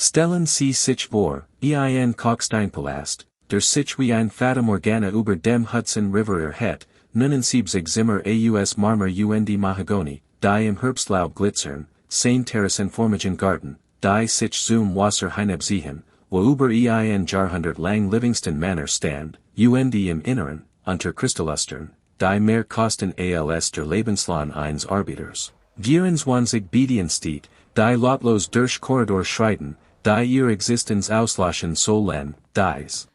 Stellen Sie sich vor, ein Kalksteinpalast, der sich wie ein Fata Morgana über dem Hudson River erhebt, nun in siebzig Zimmer aus Marmor und Mahagoni, die im Herbstlaub glitzern, seine terrassenformigen Garten, die sich zum Wasser hinabziehen, wo über ein Jahrhundert lang Livingston Manor stand, und im Inneren, unter Kristallustern, die mehr kosten als der Lebenslohn eines Arbeiters. 24 Bediensteht, die lotlos durch Korridor schreiten, die ihr Existenz auslöschen sollen, dies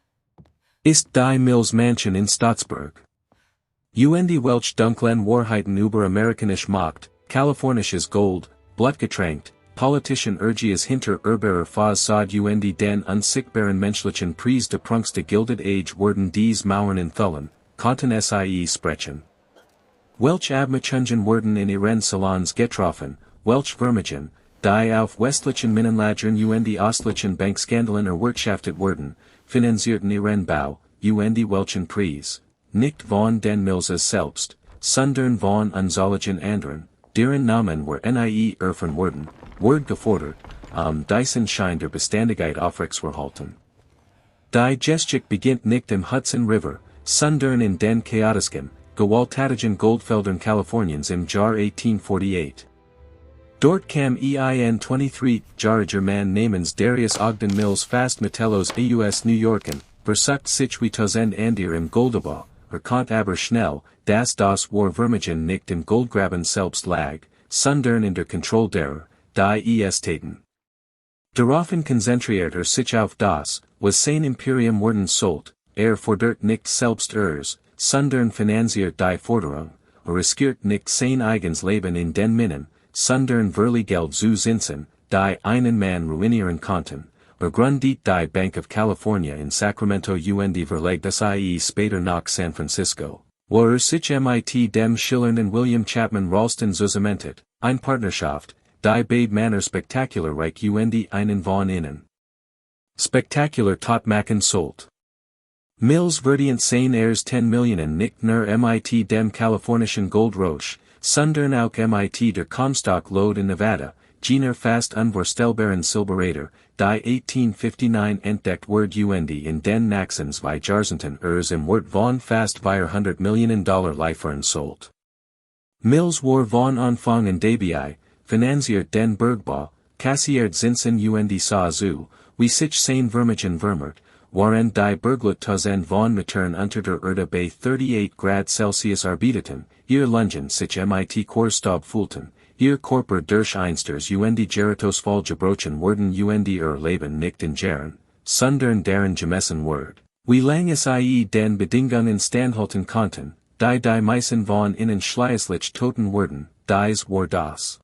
ist die Mills Mansion in Staatsburg. Und welch dunklen Wahrheiten über amerikanische Macht, kalifornisches Gold, blutgetränkt, politischen Urgies hinter urbarer Fassade und den unsichtbaren menschlichen Preis de Prunkste gilded Age wurden dies Mauern enthüllen, konnten sie sprechen. Welch Abmachungen wurden in ihren Salons getroffen, welch Vermigen, die auf westlichen Minnenlagern und ostlichen Bankskandalen erwirtschaftet wurden, finanzierten ihren Bau, und welchen Preis, nicht von den Millses selbst, sondern von unzähligen anderen, deren Namen were nie erfahren wurden, word gefordert, diesen Schein der Beständigkeit aufrechtzuerhalten. Die Geschichte beginnt nicht im Hudson River, sondern in den chaotischen, gewalttätigen Goldfeldern Kaliforniens im Jahr 1848. Dort kam ein 23-jähriger Mann namens Darius Ogden Mills fast Metellos aus New Yorken, versucht sich wie tausend andere im Goldebau, konnte aber schnell, dass das Vermigen nicht im Goldgraben selbst lag, sondern in der Kontrolle derer, die es taten. Daraufhin konzentriert sich auf das, was sein Imperium worden sollt, fordert nicht selbst sondern finanziert die Forderung, riskiert nicht sein eigens Leben in den Minnen, sondern verli Geld zu zinsen, die einen Mann ruinieren konnten, gründet die Bank of California in Sacramento und verlegt sie später nach San Francisco, wo sich mit dem schillernden William Chapman Ralston zusammentet, ein Partnerschaft, die beide Männer spektakular reich und einen von innen. Spektakular tot machen sollt. Mills verdient sein 10 Millionen nicht nur mit dem kalifornischen Goldroche, sondern auch mit der Comstock Lode in Nevada, jener fast unvorstellbaren Silberator, die 1859 entdeckt word und in den nächsten 2 Jahrzehnten im Wert von fast $400 Millionen liefern sollt. Mills war von Anfang an dabei, finanziert den Bergbau, kassiert Zinsen und Sazu, wie sich sein Vermigen vermehrt, waren die Bergluttausend von Metern unter der Erde bei 38 Grad Celsius arbeiteten, ihr Lungen sich mit Korstab fühlten, ihr Körper durch Einsters und Geratos voll gebrochen wurden und ihr Leben nicht in Jaren, sondern deren gemessen word, wie lang sie den Bedingungen standhalten konnten, die meisten von ihnen schließlich toten wurden, dies war das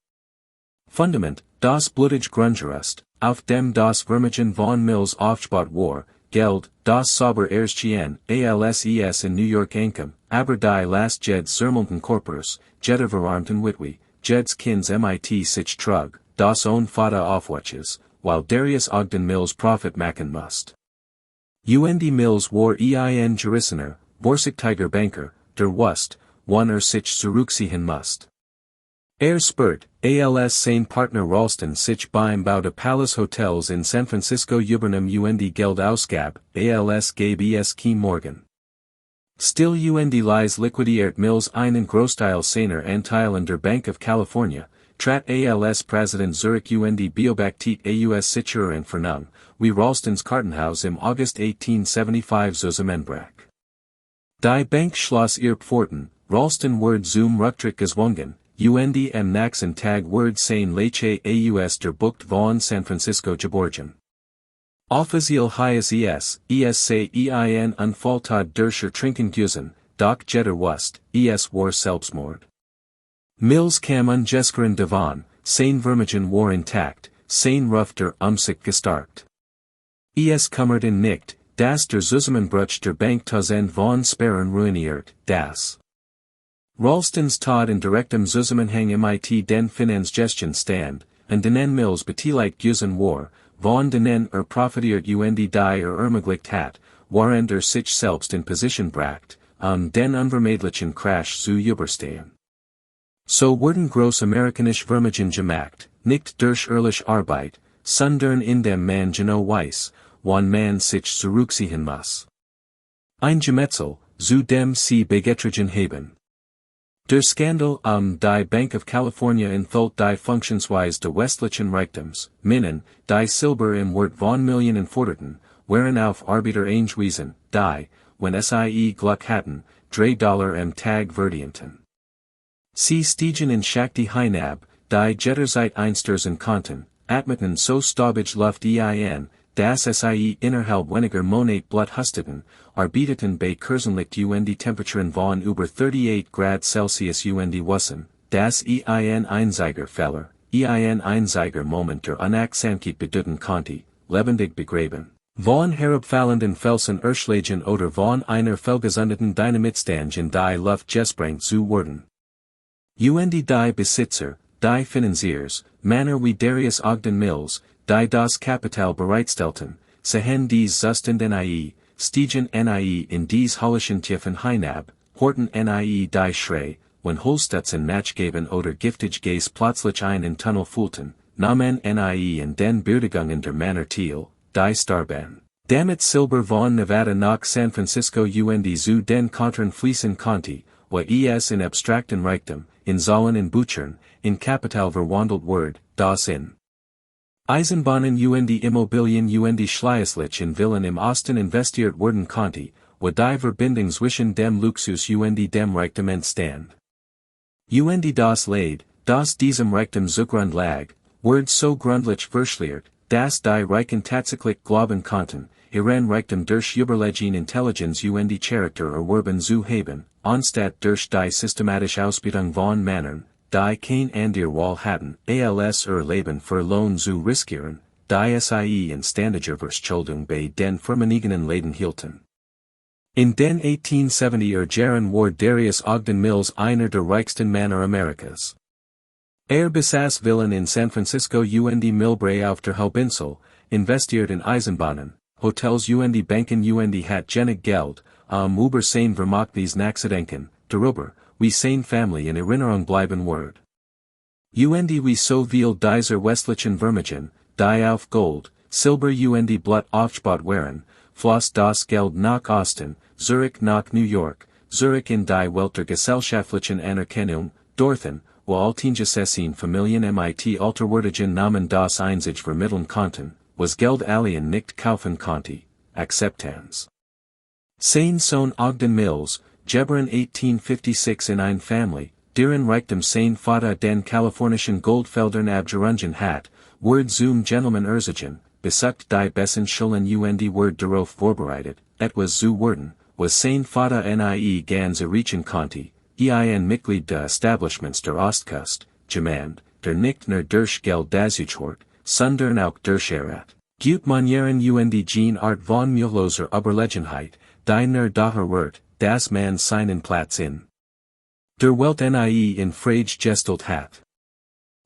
Fundament, das blutige Grundgerüst, auf dem das Vermigen von Mills aufgebaut war, Geld, das sauber erschien, als in New York ankam, aber die last jeds zermalten Corpus, jeder verarmten Witwe, jeds Kinds mit sich trug, das own Fata aufwatches, while Darius Ogden Mills profit machen must. Und Mills war ein Gerissener, vorsichtiger Banker, der wusste, wann sich zurückziehen must. Spurt, als sein Partner Ralston sich beim Bau de Palace Hotels in San Francisco übernahm und Geld ausgab, als gäbe es kein Morgen. Still und lies liquidiert Mills einen Großteil seiner Anteil an der Bank of California, trat als Präsident Zurich und beobachtet aus sicherer Entfernung, wie Ralstons Kartenhaus im August 1875 zusammenbrach. Die Bank schloss ihr Pforten, Ralston ward zum Rücktritt gezwungen, und am nächsten Tag ward sein Leiche aus der Bucht von San Francisco geborgen. Offiziell hieß es ein Unfalltod durch Ertrinken gewesen, doch jeder wusste, es war Selbstmord. Mills kam ungeskeren davon, sein Vermigen war intakt, sein Ruf der sich gestarkt. Es kummerten nicht, dass der Zusammenbruch der Bank tausend von Sperren ruiniert, das Ralstons Tod in direktem Zusammenhang mit den Finanzgestion stand, und denen Mills beteiligt gewesen war, von denen profitiert und die ermöglicht hat, waren sich selbst in Position bracht, den unvermeidlichen Crash zu überstehen. So wurden großamerikanische Vermigen gemacht, nicht durch ehrliche Arbeit, sondern in dem man genau weiß, wann man sich zurückziehen muss. Ein Gemetzel, zu dem sie beigetragen haben. Der Skandal die Bank of California enthult die Funktionsweise de westlichen Reichtums, Minnen, die Silber im Wert von Millionen forderten, waren auf Arbeiter eingewiesen, die, wenn sie Glück hatten, $3 am Tag verdienten. Sie stiegen in Shakti hinab, die jederzeit einstürzen konnten, atmeten so staubig Luft ein, dass sie innerhalb weniger Monate Blut husteten, arbeiteten bei Kursenlicht die Temperaturen von über 38 Grad Celsius wussen, das ein einziger Fehler, ein einziger Moment der Unachtsamkeit bedeuten konnte, lebendig begraben. Von herabfallenden Felsen erschlagen oder von einer fehlgesendeten Dynamitstange in die Luft gesprengt zu werden. Die Besitzer, die Financiers, Männer wie Darius Ogden Mills, die das Kapital bereitstellten, sehen dies Zustand stiegen in dies Hollischen Tiefen hinab, horten die Schrei, wenn Holstutzen nachgeben oder giftig Gas plötzlich in Tunnel fühlten, nahmen in den Beerdigungen der Männer Thiel, die starben. Damit Silber von Nevada nach San Francisco zu den Kontern fließen konnte, wo es in abstrakten Reichtum, in Zahlen in Büchern, in Kapital verwandelt wird, das in Eisenbahnen Immobilien Schließlich in Villen im Osten investiert werden konnte, wo die Verbindung zwischen dem Luxus dem Reichtum entstand. Das Leid, das diesem Reichtum zugrund lag, wird so gründlich verschleiert, dass die Reichen tatsächlich glauben konnten, ihren Reichtum durch Überlegen Intelligenz Charakter erwerben zu haben, anstatt durch die systematische Ausbildung von Männern, die kein ander Wahl hatten, als Leben für Lohn zu riskieren, die sie in ständiger Verschuldung bei den vermögenden Läden hielten. In den 1870er Jahren war Darius Ogden Mills einer der reichsten Männer Amerikas. Besaß Villen in San Francisco Millbrae auf der Hauptinsel, investiert in Eisenbahnen, Hotels Banken hat genig Geld, über sein Vermögens nachzudenken, darüber, wie sein Family in Erinnerung bleiben wird. Wie so viel dieser westlichen Vermögen, die auf Gold, Silber Blut aufgebaut waren, floss das Geld nach Osten, Zurich nach New York, Zurich in die Welt der gesellschaftlichen Anerkennung, dorthin, wo Altingesessien Familien alterwürdigen Namen das Einzig vermitteln konnten, was Geld alien nicht kaufen konnte, Akzeptanz. Sein Sohn Ogden Mills, geboren 1856 in eine Familie, deren Reichtum sein Vater den kalifornischen Goldfeldern abgerungen hat, wird zum Gentleman erzogen, besucht die besten Schulen wird darauf vorbereitet, etwas zu werden, was sein Vater ganz erreichen konnte, ein Mitglied der Establishments der Ostkust, jemand, der nicht nur durch Geld dazuhört, sondern auch durch Gut Manieren Gene Art von müheloser Überlegenheit, die nur daher wird, dass man seinen Platz in der Welt in Frage gestellt hat.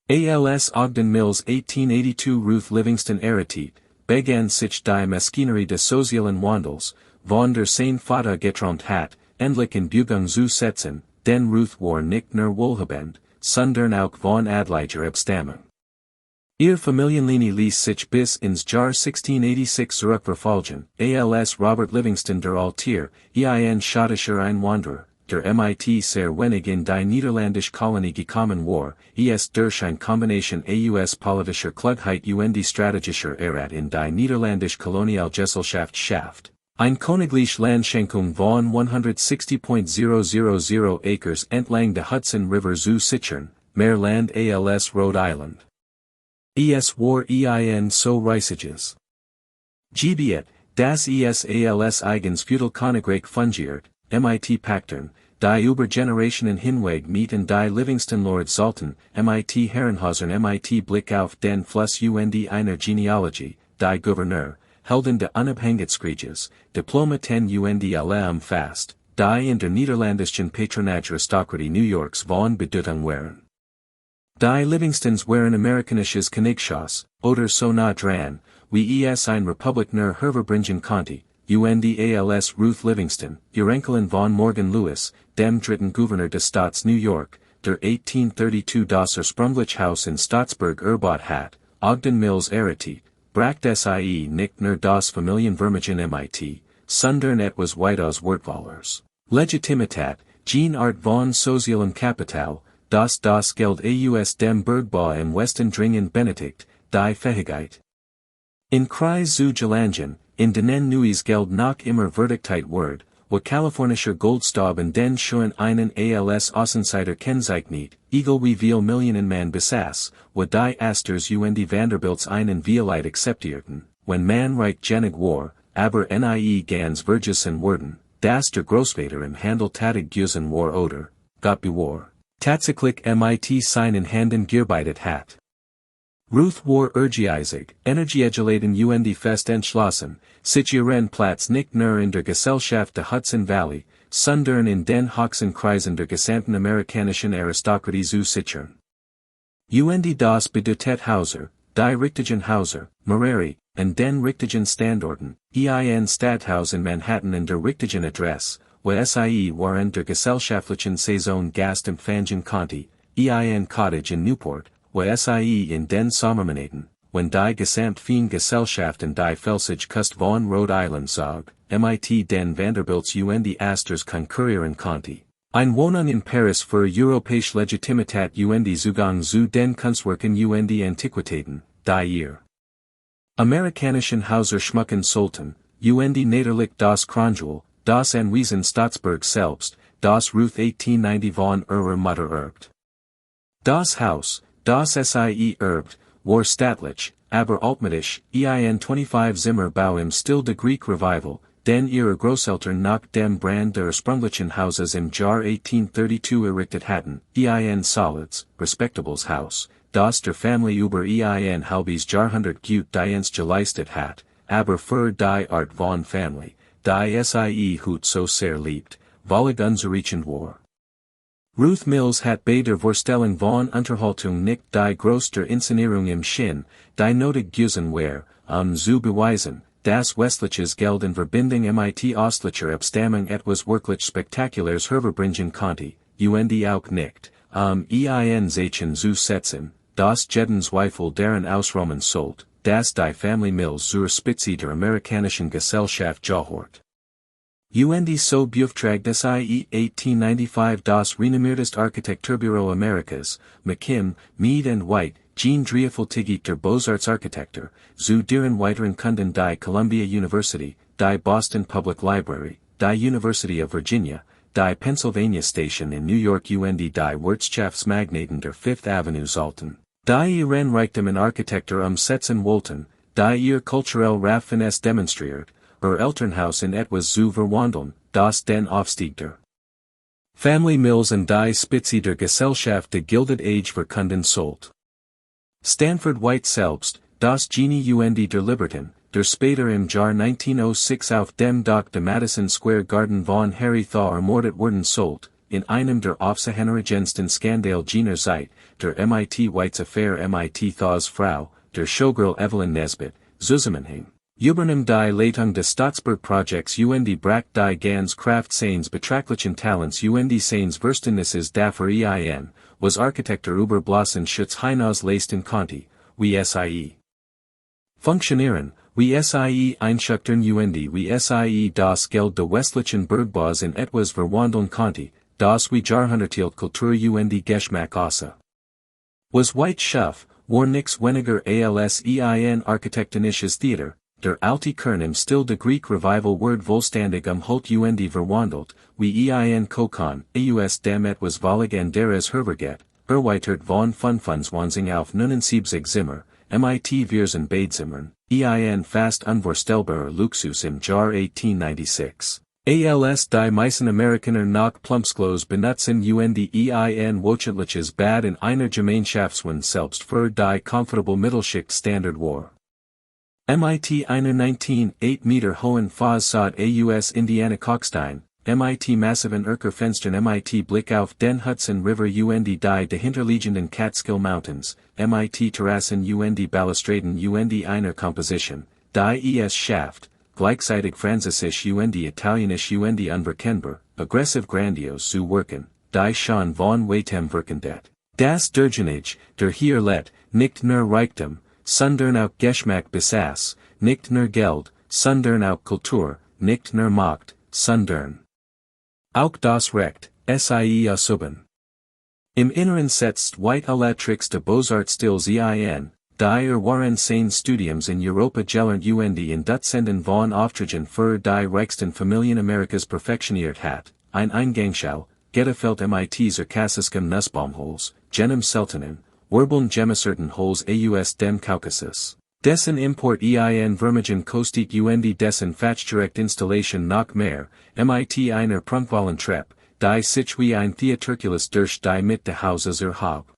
Als Ogden Mills 1882 Ruth Livingston erriet, begann sich die Maschinerie des sozialen Wandels, von der sein Vater geträumt hat, endlich in Bewegung zu setzen, denn Ruth war nicht nur wohlhabend, sondern auch von adliger Abstammung. Ihr Familienlinie ließ sich bis ins Jahr 1686 zurückverfolgen, als Robert Livingston der Altier, ein schottischer Einwanderer, der MIT sehr wenig in die niederländische Kolonie gekommen war, durch eine Kombination aus politischer Klugheit strategischer Erat in die niederländische Kolonialgesellschaft schafft. Ein königlich Landschenkung von 160.000 Acres entlang der Hudson River zu sichern, mehr Land als Rhode Island. War so reissiges Gebiet, das als eigens Feudal Königreich fungiert, MIT Paktern, die über Generationen hinweg mieten die Livingston Lords sollten, MIT Herrenhäusern MIT Blick auf den Fluss einer Genealogie, die Gouverneur, Helden der Unabhängigkeitskrieges, Diplomaten alle umfasst, die in der niederländischen Patronage-Aristokratie New Yorks von Bedeutung waren. Die Livingstons waren amerikanisches Königschafts, oder so nah dran, wie ein Republikaner hervorbringen konnte, als Ruth Livingston, Enkelin von Morgan Lewis, dem dritten Gouverneur des Staats New York, der 1832 das Ursprüngliche Haus in Staatsburg erbaut hat, Ogden Mills Arity, Bracht sie nicht nur das Familienvermögen mit, sondern etwas weitaus Wertvolleres. Legitimitat, Gene Art von Sozialem Kapital, das Geld aus dem Bergbau im Westen dringend benötigt, die Fähigkeit. In Kreis zu gelangen, in denen neues Geld noch immer Verdichtheit wird, wo kalifornischer Goldstaub in den schon einen als Außenseiter kennzeichnet, egal wie viel Millionen man besaß, wo die Asters und Vanderbilts einen Vielheit akzeptierten, wenn man reich genig war, aber nie ganz vergessen wurden, dass der Großvater im Handel tätig gewesen war oder, Gott bewahre, tatsächlich mit seinen Händen gearbeitet hat. Ruth war ehrgeizig, energiegeladen und fest entschlossen, sich ihren Platz nicht nur in der Gesellschaft der Hudson Valley, sondern in den höchsten Kreisen der gesamten amerikanischen Aristokratie zu sichern. Und das bedeutet Häuser, die richtigen Häuser, Mareri, in den richtigen Standorten, ein Stadthaus in Manhattan in der richtigen Adresse, wo sie während der gesellschaftlichen Saison Gast empfangen konnte, ein Cottage in Newport, wo sie in den Sommermonaten, wenn die Gesamtgesellschaft in die Felsige Kust von Rhode Island zog, mit den Vanderbilts und Asters konkurrieren konnte. Ein Wohnung in Paris für europäische Legitimität und Zugang zu den Kunstwerken und Antiquitäten, die ihr amerikanischen Häuser schmücken sollten, und natürlich das Kronjewel, das Anwesen Staatsburg selbst, das Ruth 1890 von ihrer Mutter erbt. Das Haus, das sie erbt, war stattlich, aber altmodisch, ein 25 Zimmer Bau im Stil der Greek Revival, den ihre Großeltern nach dem Brand der ursprünglichen Hauses im Jahr 1832 errichtet hatten, ein solides, respectables Haus, das der Familie über ein halbes Jahrhundert gut Dienst geleistet hat, aber für die Art von Familie, die sie heute so sehr liebt, völlig unzureichend war. Ruth Mills hat bei der Vorstellung von Unterhaltung nicht die größte Inszenierung im Sinn, die notig gewesen war, zu beweisen, dass westliches Geld in Verbindung mit ostlicher Abstammung etwas wirklich Spektakuläres hervorbringen konnte, und auch nicht, ein Zeichen zu setzen, das jeden Zweifel daran ausräumen sollte, dass die Familie Mills zur Spitze der amerikanischen Gesellschaft gehört. Und so beauftragt sie 1895 das renommierteste Architekturbüro Amerikas, McKim, Mead & White, Gene Dreifaltigit der Beaux-Arts-Architektur, zu deren weiteren Kunden die Columbia University, die Boston Public Library, die University of Virginia, die Pennsylvania Station in New York und die Wirtschaftsmagnaten der Fifth Avenue sollten, die ihren Reichtum in Architektur umsetzen wollten, die ihr kulturell Raffinesse demonstriert, Elternhaus in etwas zu verwandeln, das den Aufstieg der Family Mills in die Spitze der Gesellschaft der Gilded Age verkünden sollte. Stanford White selbst, das Genie und der Libertin, der später im Jahr 1906 auf dem Dach der Madison Square Garden von Harry Thaw ermordet werden sollte, in einem der aufsehenerregendsten Skandal jener Zeit, der MIT Whites Affair MIT Thaw's Frau, der Showgirl Evelyn Nesbit, zusammenhing. Übernahm die Leitung des Staatsburg-Projekts und Bracht die ganz Kraft seines betrachtlichen Talents und seines Verständnisses dafür ein, was Architektur über bloßen Schutz hinaus leisten konnte, wie sie funktionieren, wie sie einschüchtern und wie sie das Geld der westlichen Bergbaus in etwas verwandeln konnte, das wie Jahrhundertelt Kultur und Geschmack aussah. Was White schuf, war nix weniger als ein architektonisches Theater, der alte Kern im Stil der Greek Revival word vollständig Holt und verwandelt, wie ein Kokon, aus dem etwas Vollig anderes hervorgeht, erweitert von 25 auf 79 Zimmer, mit Viersen Badezimmern, ein fast unvorstellbarer Luxus im Jahr 1896. Als die meisten Amerikaner nach Plumpsklos benutzen und ein wochentliches Bad in einer Gemeinschaftswohnung selbst für die comfortable Mittelschicht Standard war. MIT einer 19,8 Meter hohen Fassade aus Indiana Kalkstein, MIT massiven Erkerfenstern MIT Blick auf den Hudson River und die dahinterliegenden Catskill Mountains, MIT Terrassen und Balustraden und einer Komposition, die es schafft, gleichzeitig französisch und italienisch und unverkennbar, aggressiv grandios zu wirken, die schon von weitem wirken det. Das Durchenage, der hier let, nicht nur Reichtum, sondern auch Geschmack besaß, nicht nur Geld, sondern auch Kultur, nicht nur Macht, sondern auch das Recht, sie ausüben. Im Inneren setzt White alle Tricks de Beaux-Arts stills ein, die waren seine Studiums in Europa gelernt in Dutzenden von Auftritten für die reichsten Familien Amerikas perfektioniert hat, ein Eingangsschau, Getafelt mit sarkastischem Nussbaumholz, jenem seltenen, Werbeln gemäßerten Holz aus dem Kaukasus. Dessen Import ein Vermögen kostet dessen Fachgerecht Installation noch mehr, mit einer prunkvollen Treppe, die sich wie ein Theaterculus durch die Mitte Hauses erhob.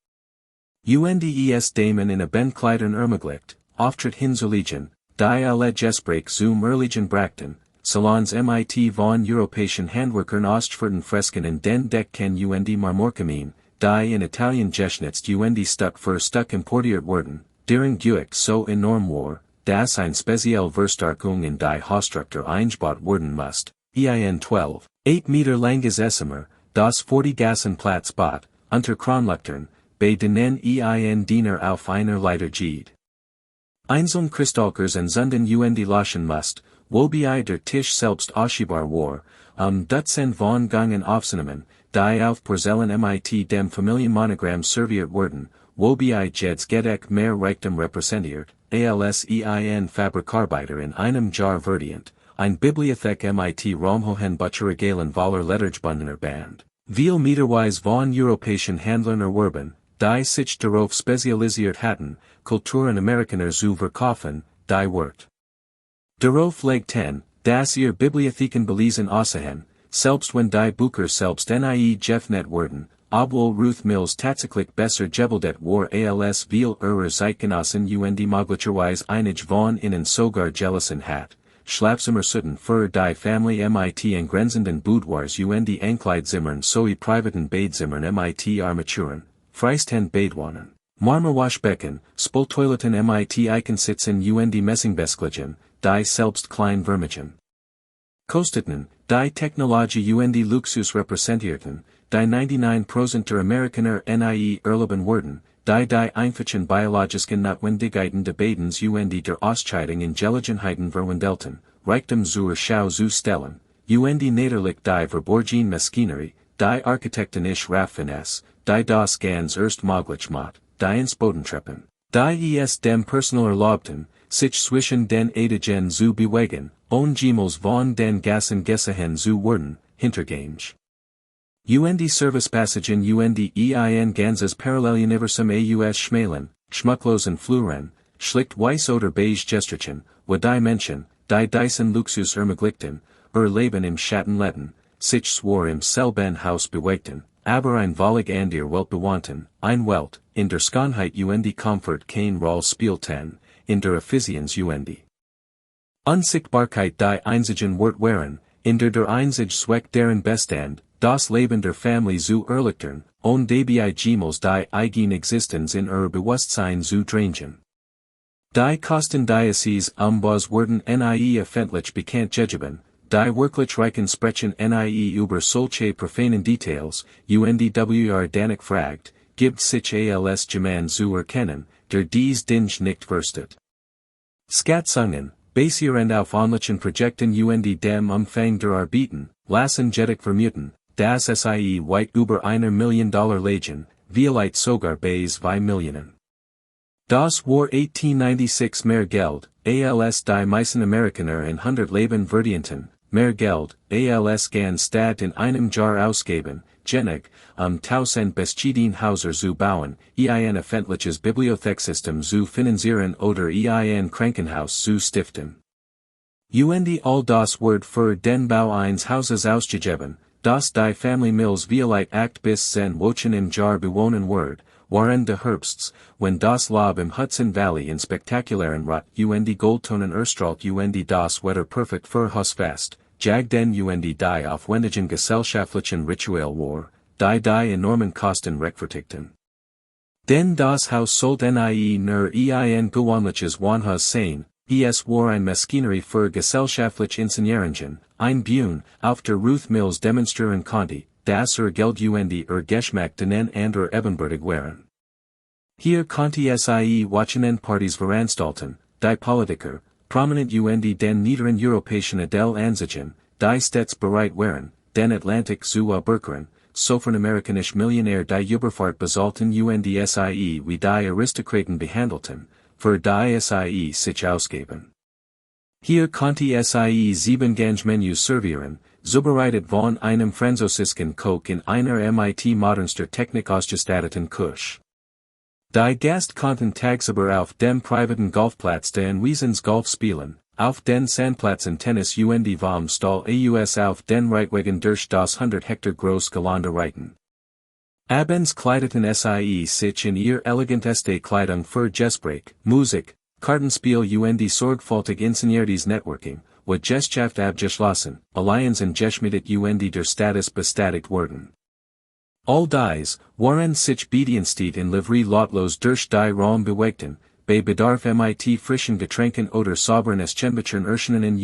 Damen in a Kleidern ermöglicht, Auftritt hinzulegen, die alle Gespräch zum Erlegen brachten, Salons mit von europäischen Handwerkern Ostfurten Fresken in den Decken Marmorkamin, die in Italien geschnitzt Stuck für Stuck importiert wurden, deren Guick so enorm war, dass ein spezielle Verstärkung in die Hausstruktur eingebaut werden musste, 12, 8 Meter langes Esmer, das 40 Gassen Platz bot, unter Kronleuchtern, bei denen Diener auf einer Leiter geht. Einzeln Kristallkers und Zunden laschen musst, wobei der Tisch selbst ausschiebar war, Dutzend von Gangen aufzunehmen, die auf Porzellan mit dem Familienmonogramm serviert wurden, wobei jedes Gedeck mehr Reichtum repräsentiert, als Fabrikarbeiter in einem Jahr verdient, ein Bibliothek mit Romhohen Butcherregalen voller lettergebundener Band, viel meterweise von europäischen Händlern erworben, die sich darauf spezialisiert hatten, Kulturen Amerikaner zu verkaufen, die Wort. Darauf legten, dass ihr Bibliotheken belesen aussehen, selbst wenn die Bücher selbst nie geöffnet wurden, obwohl Ruth Mills tatsächlich besser gebildet war als viel ihrer Zeitgenossen möglicherweise einige von ihnen sogar gelassen hat, Schlafzimmersutten für die Familie mit angrenzenden Boudoirs Ankleidzimmern sowie privaten Badezimmern mit Armaturen, Freistehend Badewannen, Marmorwaschbecken, Spültoiletten mit Eichensitzen Messingbesklegen, die selbst klein Vermögen kosteten, die Technologie Luxus repräsentierten, die 99% der Amerikaner nie erleben wurden, die einfachen biologischen Notwendigkeiten des Badens der Ausscheidung in Gelegenheiten verwandelten, Reichtum zur Schau zu stellen, nederlich die verborgene Maschinerie, die architektonische Raffinesse, die das ganz erst möglich macht, die ins Bodentreppen, die dem Personal erlaubten, sich zwischen den Etagen zu bewegen, jemals von den Gassen gesehen zu werden, hintergängig. Servicepassagen ein ganzes Paralleluniversum aus Schmalen, schmucklosen Fluren, schlicht weiß oder beige Gesterchen, wo die Menschen, die diesen Luxus ermöglichten, Leben im Schatten letten, sich zwar im selben Haus bewegten, aber ein Vollig an der Welt bewohnten, ein Welt, in der Schönheit Comfort kein Rolle spielten, in der Effizienz Unsichtbarkeit die einzigen Wort waren, in der einzige Zweck deren Bestand, das Leben der Familie zu erlichtern, und dabei jemals die eigene Existenz in ihr Bewusstsein zu drängen. Die Kosten dieses Umbos wurden nie öffentlich bekannt gegeben, die wirklich reichen sprechen nie über solche profanen Details, danig fragt, gibt sich als Geman zu erkennen, der dies Ding nicht versteht. Schatzungen, basierend auf onlichen Projekten dem Umfang der Arbeiten, lassen jedoch vermuten, dass weit über $1 Million legen, vielleicht sogar bis 2 Millionen. Das war 1896 mehr Geld, als die meisten Amerikaner in 100 Leben verdienten, mehr Geld, als ganz Stadt in einem Jahr ausgeben, genug, 1000 bestehende Häuser zu bauen, ein öffentliches Bibliothekssystem zu finanzieren oder ein Krankenhaus zu stiften. All das Wort für den Bau eines Hauses ausgegeben, das die Familie Mills vielleicht 8 bis 10 Wochen im Jahr bewohnen wird, waren de Herbsts, wenn das Lob im Hudson Valley in spektakulären Rot Goldtonen erstrahlt das Wetter perfekt für Hausfest, jagden die aufwendigen gesellschaftlichen Ritual war, die enormen Kosten rechtfertigten. Denn das Haus sollte nie nur ein gewöhnliches Wohnhaus sein, es war ein Maschinerie für gesellschaftliche Inszenierungen, ein Bühne, auf der Ruth Mills demonstrieren konnte, dass Geld Geschmack denen anderer ebenbürtig waren. Hier konnte sie Wochenend Partys veranstalten, die Politiker, prominent den niederen europäischen Adel anzeigen, die stets bereit waren, den Atlantik zu überqueren, sofern amerikanisch Millionär die Überfahrt bezahlten sie wie die Aristokraten behandelten, für die sich ausgeben. Hier konnte sie 7 Gangmenüs servieren, zubereitet von einem französischen Koch in einer mit modernster Technik ausgestatteten Küche. Die Gast konnten tagsüber auf dem privaten Golfplatz den Wiesens Golf spielen, auf den Sandplätzen Tennis vom Stall aus auf den Reitwagen durch das 100 Hektar groß Gelände reiten. Abends kleideten sich in ihr eleganteste Kleidung für Gespräch, Musik, Kartenspiel sorgfältig inszeniert Networking, wo Geschichte abgeschlossen, Allianz und geschmiedet der Status bestätigt wurden. All dies, waren sich Bediensteht in Livree lotlos durch die Raum bewegten, bei Bedarf mit frischen Getränken oder sauberenes Temperaturen erscheinen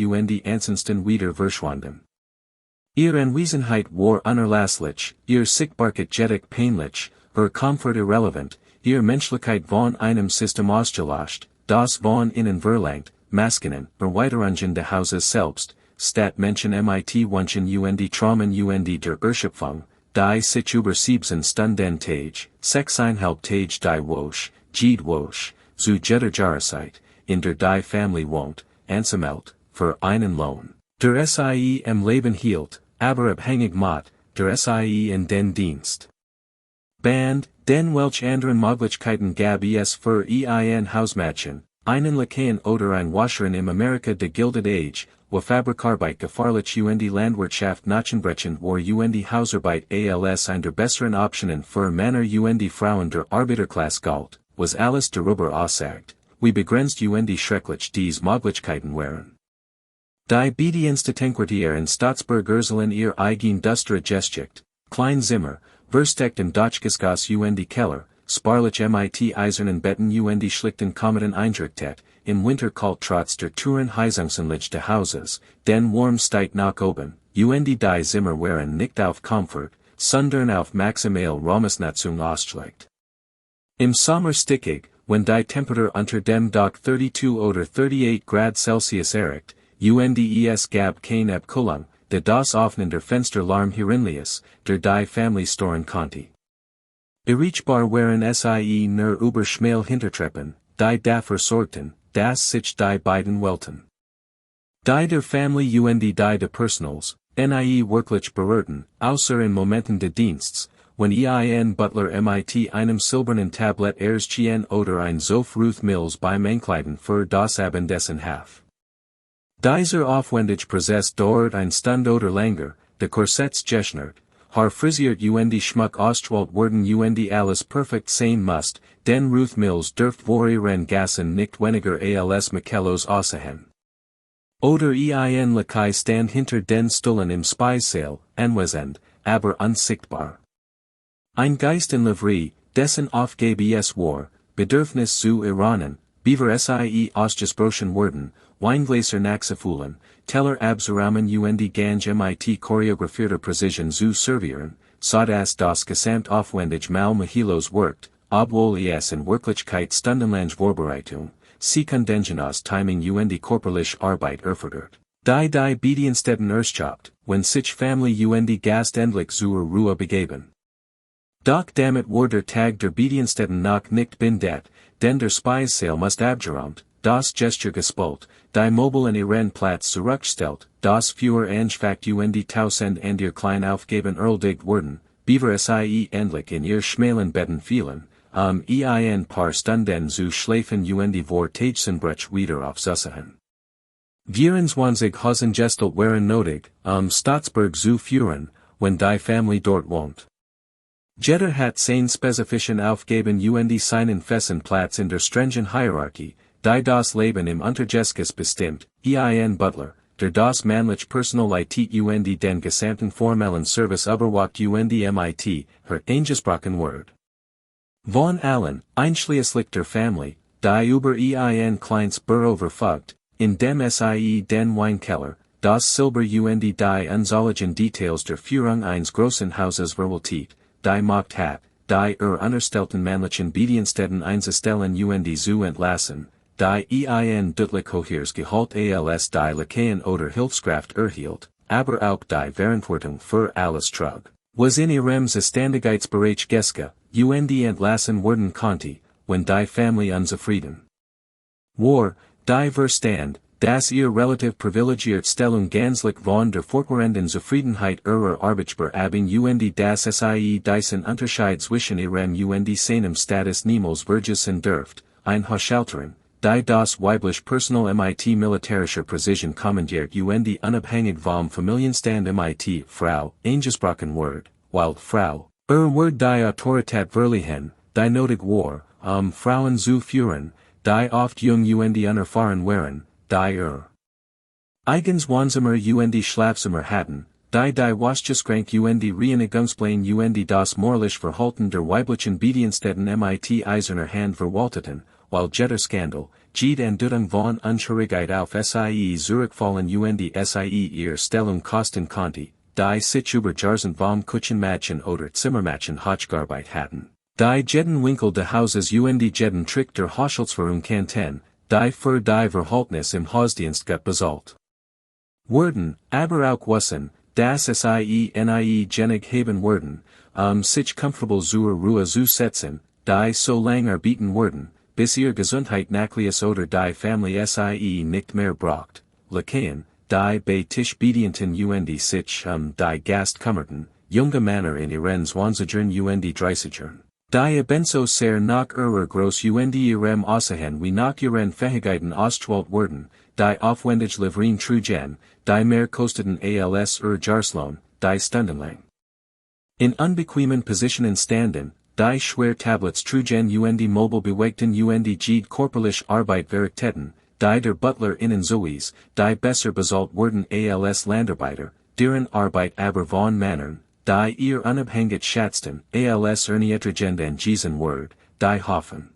ansonsten wieder verschwanden. Ihre Anwesenheit war unerlässlich, ihr Sichtbarkeit jedoch peinlich, ihr Komfort irrelevant, ihr Menschlichkeit von einem System ausgelöscht, das von innen verlangt, Maskinen, Erweiterungen des Hauses selbst, statt Menschen mit wünschen Traumen der Erschöpfung, die sich über 7 Stunden Tage, 6,5 Tage die Woche, zu jeder Jahreszeit, in der die Familie wohnt, angemeldet, für einen Lohn, der sie im Leben hielt, aber abhängig macht, der sie in den Dienst band, den welch anderen Möglichkeiten gab es für ein Hausmädchen, einen Lakaien oder ein Wascherin im Amerika der Gilded Age, wo Fabrikarbeit gefahrlich Landwirtschaft Nachenbrechen war Hausarbeit als eine der besseren Optionen für Männer Frauen der Arbeiterklasse galt, was alles darüber aussagt, wie begrenzt schrecklich dies Möglichkeiten waren. Die Bedienstetenquartier in Staatsbürgerselen ihr eigen Dustre Geschichte, Klein Zimmer, versteckt im Dachgeschoss Keller, sparlich mit eisernen Betten schlichten Kommeten einrichtet, im Winter kalt trotz der Touren Heizungsanlage des Hauses, den warm steigt nach oben, die Zimmer waren nicht auf Komfort, sondern auf maximale Raumesnutzung ausgelegt. Im Sommer stickig, wenn die Temperatur unter dem Doch 32 oder 38 Grad Celsius erreicht, es gab keine Abkühlung, da das Öffnen der Fenster Larm herinliess, der die Familie storen konnte. Erreichbar waren sie nur über schmale Hintertreppen, die dafür sorgten, dass sich die beiden Welten. Die der Familie die de Personals, wirklich berührten, außer in Momenten des Dienstes, wenn ein Butler mit einem silbernen Tablett erschien oder ein Sof Ruth Mills beim Einkleiden für das Abendessen half. Dieser aufwendig Prozess dauert ein Stunde oder länger, de Korsetts geschnürt, har frisiert Schmuck ausstrahlt werden alles perfekt sein must, denn Ruth Mills dürft vor ihren Gassen nicht weniger als Michelos aussehen. Oder ein Lakai stand hinter den Stullen im Speisesaal, anwesend, aber unsichtbar. Ein Geist in Livree, dessen Aufgabe es war, Bedürfnis zu erahnen, beaver sie ausgesprochen wurden, Weingläser nachzufühlen, Teller abzurahmen Gange mit choreografierter Präzision zu servieren, sodass das Gesamt aufwendig mal Michelos wirkt, obwohl es in Wirklichkeit stundenlange Vorbereitung, sekundengenas Timing körperliche Arbeit erfordert. Die Bediensteten erschöpft, wenn sich Familie Gast endlich zur Ruhe begeben. Doch damit war der Tag der Bediensteten noch nicht bindet, denn der Speisesaal muss abgeräumt, das Gesture gespult, die Mobile in ihren Platz zurückstellt, das Führer anschafft Tausend and ihr klein aufgeben erledigt wurden, beaver sie endlich in ihr schmalen Betten fielen, ein paar Stunden zu schläfen vor Tagesenbrech wieder aufzusahen. 24 Hosen gestalt waren nötig, Staatsburg zu führen, wenn die Familie dort wohnt. Jeder hat sein spezifischen Aufgaben seinen festen Platz in der strengen Hierarchie, die das Leben im Untergeschoss bestimmt, ein Butler, der das männlich Personalität den gesamten formellen Service überwacht mit, her eingesprochen Wort. Von allen, einschließlich der Familie, die über ein kleines Büro verfügt, in dem sie den Weinkeller, das Silber die unzähligen Details der Führung eines großen Hauses verwaltet, die Macht hat, die Unterstelten männlichen Bediensteten einzustellen zu entlassen, die ein deutlich Gehalt als die Lakaien oder Hilfskraft erhielt, aber auch die Verantwortung für alles trug. Was in ihrem Zuständigkeitsbereich Geske, entlassen werden konnte, wenn die Familie unzufrieden war, die Verstand, dass ihr relativ privilegiert Stellung gänzlich von der fortwährenden Zufriedenheit ihrer Arbeitgeber abhing das sie diesen Unterschied zwischen ihrem seinem Status niemals vergessen dürft, ein Haushälterin, die das weiblich Personal militärischer Präzision kommandiert unabhängig vom Familienstand Frau, eingesprochen wird, while Frau, wird die Autorität verliehen, die notig war, Frauen zu führen, die oft jung unerfahren waren, die eigens Wansamer Schlafzimmer hatten, die Wasserschrank Reinigungsplan das moralisch Verhalten der weiblichen Bediensteten eiserner Hand verwalteten, while jetter Skandal, Jede Andeutung von Unschuldigkeit auf sie zurückfallen sie ihr Stellung kosten konnte, die sich über Jahrzehnte vom Küchenmädchen oder Zimmermädchen hochgearbeitet hatten. Die jeden Winkel des Hauses jeden Trick der Haushaltsführung kannten, die für die Verhaltnis im Hausdienst gut bezahlt wurden, aber auch wissen, dass sie genig haben werden, sich comfortable zur Ruhe zu setzen, die so lang arbeiten werden, bis ihr Gesundheit nachlässt oder die Familie sie nicht mehr braucht. Lakaien, die bei Tisch bedienten sich die Gast kümmerten, junge Männer in ihren Zwanzigern Dreißigern. Die ebenso sehr nach ihrer Groß ihrem Aussehen wie nach ihren Fähigkeiten ausgestrahlt wurden, die aufwendig livren trugen, die mehr kosteten als Jahreslohn, die stundenlang in unbequemen Positionen standen, die schwer Tablets trugen mobile bewegten jede körperliche Arbeit verrichteten, die der Butler innen sowies, die besser bezahlt wurden als Landarbeiter, deren Arbeit aber von Männern, die ihr unabhängig schätzten, als erniedrigenden Giesen word, die hoffen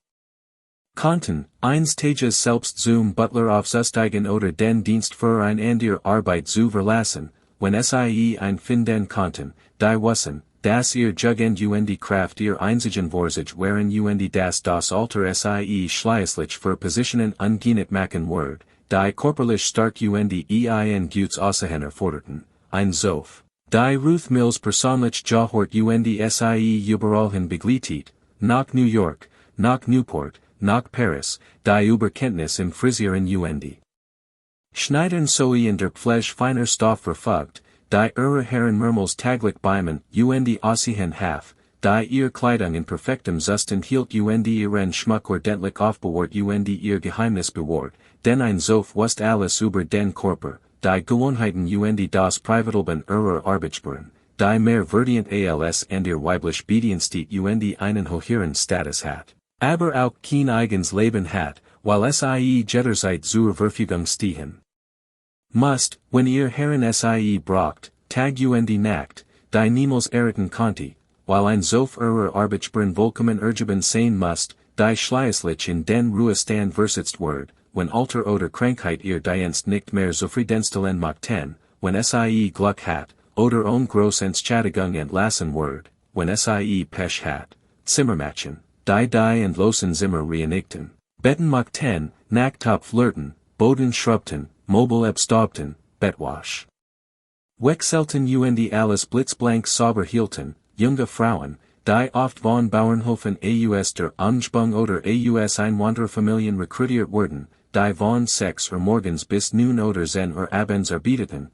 konnten, eines Tages selbst zum Butler aufzusteigen oder den Dienst für ein andere Arbeit zu verlassen, wenn sie finden konnten, die wissen, dass ihr Jugend Kraft ihr einzigen Vorsitz waren das Alter schließlich für Positionen ungenet machen word, die körperlich stark Guts Aussehen erforderten, ein Sof. Die Ruth Mills persönlich gehört sie überallhin begleitet, nach New York, nach Newport, nach Paris, die Überkenntnis im Frisieren Schneidern sowie in der Pflege feiner Stoff verfügt, die ihre Herren mehrmals täglich beimen, aussehen haf, die ihr Kleidung in perfektem Zustand hielt ihren Schmuck ordentlich aufbewahrt ihr Geheimnis bewahrt, denn ein Sof wusst alles über den Körper, die Gewohnheiten das Privatleben ihrer Arbeitgeberin, die mehr verdient als und ihr weiblich Bedienstet einen höheren Status hat, aber auch kein eigens Leben hat, weil sie jederzeit zur Verfügung stehen musst, wenn ihr Herren sie braucht, tag Nacht, die niemals erraten konnte, weil ein Sof ihrer Arbeitgeberin vollkommen ergeben sein musst, die schließlich in den Ruhestand versetzt wird, wenn Alter oder Krankheit ihr Dienst nicht mehr zufriedenstellen machten, wenn sie Glück hat, oder groß Entschädigung entlassen wird, wenn sie Pech hat, Zimmermädchen, die entlosen Zimmer reinigten, Betten machten, Nachttop flirten, Boden schrubbten, Mobile abstaubten, Bettwasch wechselten alles blitzblank sauber hielten, junge Frauen, die oft von Bauernhofen aus der Umschwung oder aus Einwandererfamilien rekrutiert wurden, die von 6 morgens bis nun oder 10 abends arbeiteten,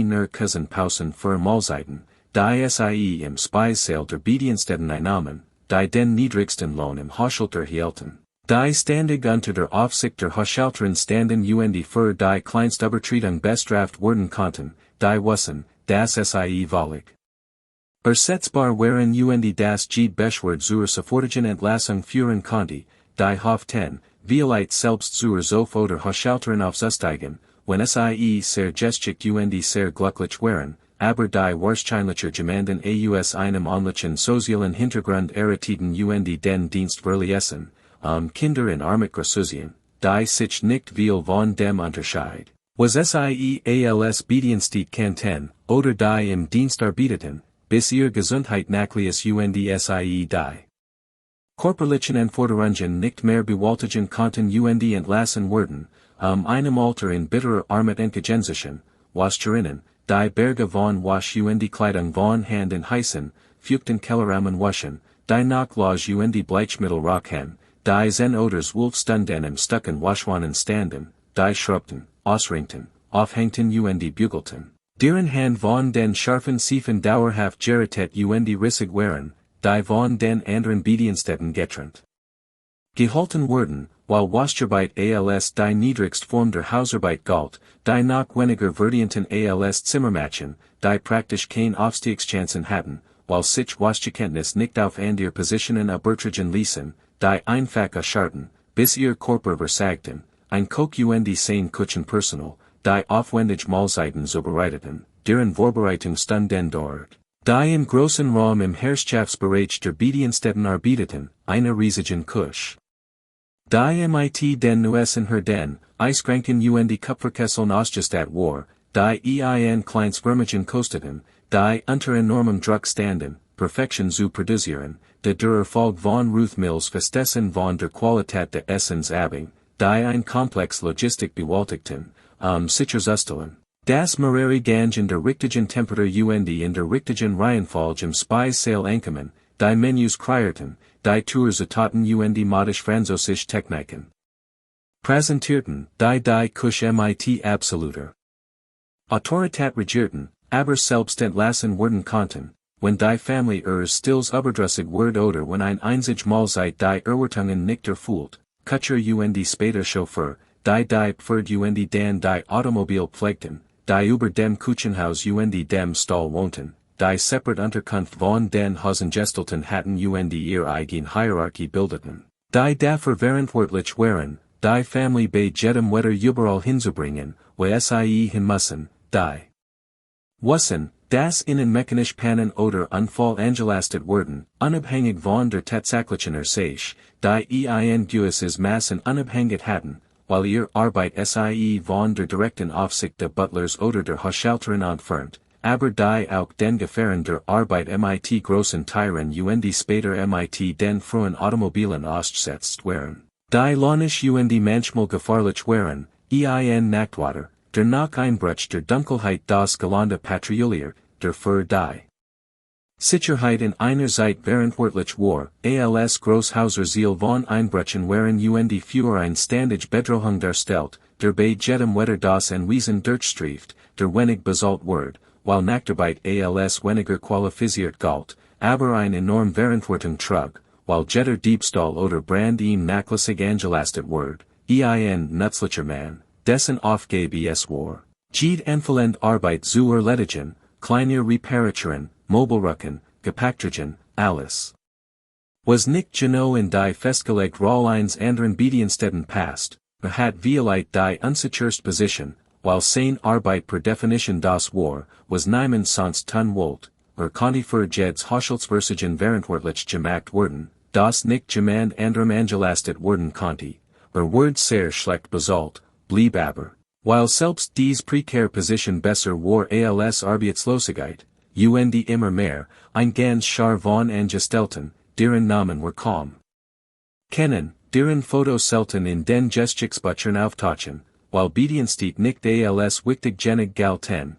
nur Cousin Pausen für Mahlzeiten, die sie im Speisesaal der Bediensteten einnahmen, die den niedrigsten Lohn im Haushalter hielten, die ständig unter der Aufsicht der Haushalterin standen für die Kleinstübertretung bestraft werden konnten, die wissen, dass sie wollig ersetzbar waren das Jede Beschwerde zur sofortigen Entlassung führen konnte, die hofften, vielleicht selbst zur Sof oder Haushalterin aufzusteigen, wenn sie sehr geschick sehr glücklich waren, aber die wahrscheinlicher Gemeinden aus einem ähnlichen sozialen Hintergrund errichteten den Dienst verließen, Kinder in Armutgrassusien, die sich nicht viel von dem Unterschied, was sie als Bedienstet kannten, oder die im Dienst arbeiteten, bis ihr Gesundheit nachlies und sie die. Korperlichen und Forderungen nicht mehr bewältigen konnten und entlassen wurden, einem Alter in bitterer Armut entgegensichen, Wascherinnen, die Berge von Wasch und Kleidung von Hand in heißen, feuchten Kellerrahmen waschen, die Nachlage und Bleichmittel rochen, die zen Oders Wolfstunden im Stucken Waschwannen standen, die schrubbten, ausringten, aufhängten und bügelten, deren Hand von den scharfen Siefen dauerhaft geritet und rissig waren, die von den anderen Bediensteten getrennt gehalten wurden, while Wascharbeit als die niedrigst Form der Hausarbeit galt, die nach weniger verdienten als Zimmermädchen, die praktisch kein Aufstiegschancen hatten, while sich Waschkenntnis nicht auf an ihr Positionen erbertrigen ließen, die einfach erschauten, bis ihr Körper versagten, ein Koch und sein Küchenpersonal, die aufwendig Mahlzeiten zubereiteten, deren Vorbereitung Stunden dauert. Die im großen Raum im Herrschaftsbereich der Bediensteten arbeiteten, eine riesigen Küche. Die mit den Nuessen Herden, Eiskranken und Kupferkesseln ausgestattet war, die ein Kleinstfirmigen kosteten, die unter enormem Druck standen, Perfektion zu produzieren, der Erfolg von Ruth Mills festessen von der Qualität des Essens abhing, die ein Komplex Logistik bewältigten, sicherzustellen. Das mehrere Gange in der richtigen Temperatur und in der richtigen Reihenfolge im Speissaal ankommen, die Menüs kreierten, die Tourzutaten und modisch-französische Techniken präsentierten, die Küche mit absoluter Autorität regierten, aber selbst entlassen werden konnten, wenn die Familie ihres Stils überdrüssig wird oder wenn ein einzig Mahlzeit die Erwartungen nicht erfüllt, Kutscher und später Chauffeur, die Pferd und dann die Automobil pflegten, die über dem Küchenhaus und dem Stall wohnten, die separat Unterkunft von den Hausangestellten hatten und ihre eigene Hierarchie bildeten, die dafür verantwortlich waren, die Familie bei jedem Wetter überall hinzubringen, wo sie hin müssen, die wussten, dass ihnen mechanisch Pannen oder Unfall angelastet wurden, unabhängig von der tatsächlichen Ursache, die ein gewisses Maßen Unabhängigkeit hatten, weil ihr Arbeit sie von der direkten Aufsicht der Butlers oder der Haushalterin entfernt, aber die auch den Gefahren der Arbeit mit großen Tieren und später mit den frühen Automobilen ausgesetzt waren, die launisch und manchmal gefahrlich waren, ein Nachtwater, der nach Einbruch der Dunkelheit das gelande Patrouillier, der für die Sicherheit in einer Zeit verantwortlich war, als Großhauser Ziel von Einbrüchen waren und für ein ständig Bedrohung darstellt, der bei jedem Wetter das Anwesen durchstreift, der wenig bezahlt wird, while Nachtarbeit als weniger qualifiziert galt, aber ein enorm Verantwortung trug, while jeder Diebstahl oder Brand ihm nachlässig angelastet wird, ein nützlicher Mann, dessen Aufgabe es war, jede einzelne Arbeit zu erledigen, kleine Reparaturen, Mobilrücken, Gepäckträgen, alles. Was nicht genau in die festgelegt Rollines anderen Bediensteten passt, hat vielleicht die unsicherste Position, while seine Arbeit per Definition das war, was niemand sonst tun wollt, konnte für jedes Haushaltsversigen verantwortlich gemacht werden, das nicht jemand anderem angelastet werden konnte, wird sehr schlecht bezahlt, blieb aber, while selbst dies prekäre Position besser war als Arbeitslosigkeit, und immer mehr, ein ganz Schar von Angestellten, deren Namen wir kaum kennen, deren Fotos selten in den Geschichtsbüchern auftauchen, while Bediensteht nicht als wichtig genig galten,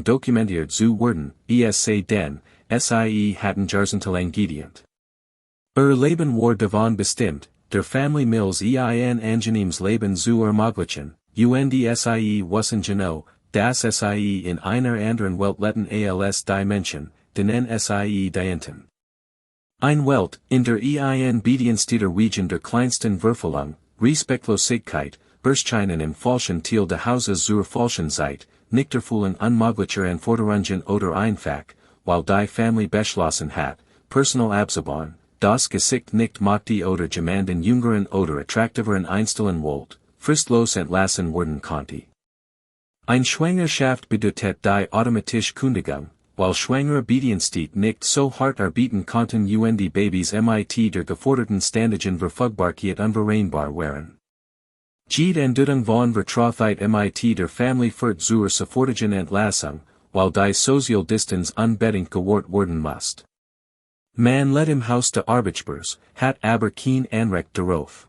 dokumentiert zu werden, denn, sie hatten Jahrzehntelang Leben war davon bestimmt, der Familie Mills ein angenehmes Leben zu ermöglichen, und sie wussten genau, dass sie in einer anderen Welt leben als die Menschen, denen sie dienten. Ein Welt, in der ein Bediensteter wegen der kleinsten Verfüllung, Respektlosigkeit, Berscheinen im falschen Teil des Hauses zur falschen Zeit, nicht erfüllen unmöglicher Anforderungen oder einfach, while die Familie beschlossen hat, personal abzubauen, das Gesicht nicht mochte oder jemanden jüngeren oder attraktiveren einstellen wollt, fristlos entlassen werden konnte. Ein Schwangerschaft bedeutet die automatische Kündigung, weil schwangere Bedienstete nicht so hart arbeiten konnten und die Babys mit der geforderten ständigen Verfügbarkeit unvereinbar waren. Jede Entdeutung von Vertrautheit mit der Familie führt zur sofortigen Entlassung, while die social distance unbedingt gewort worden must. Man let im Haus de Arbeitspers, hat aber kein Anrecht darauf.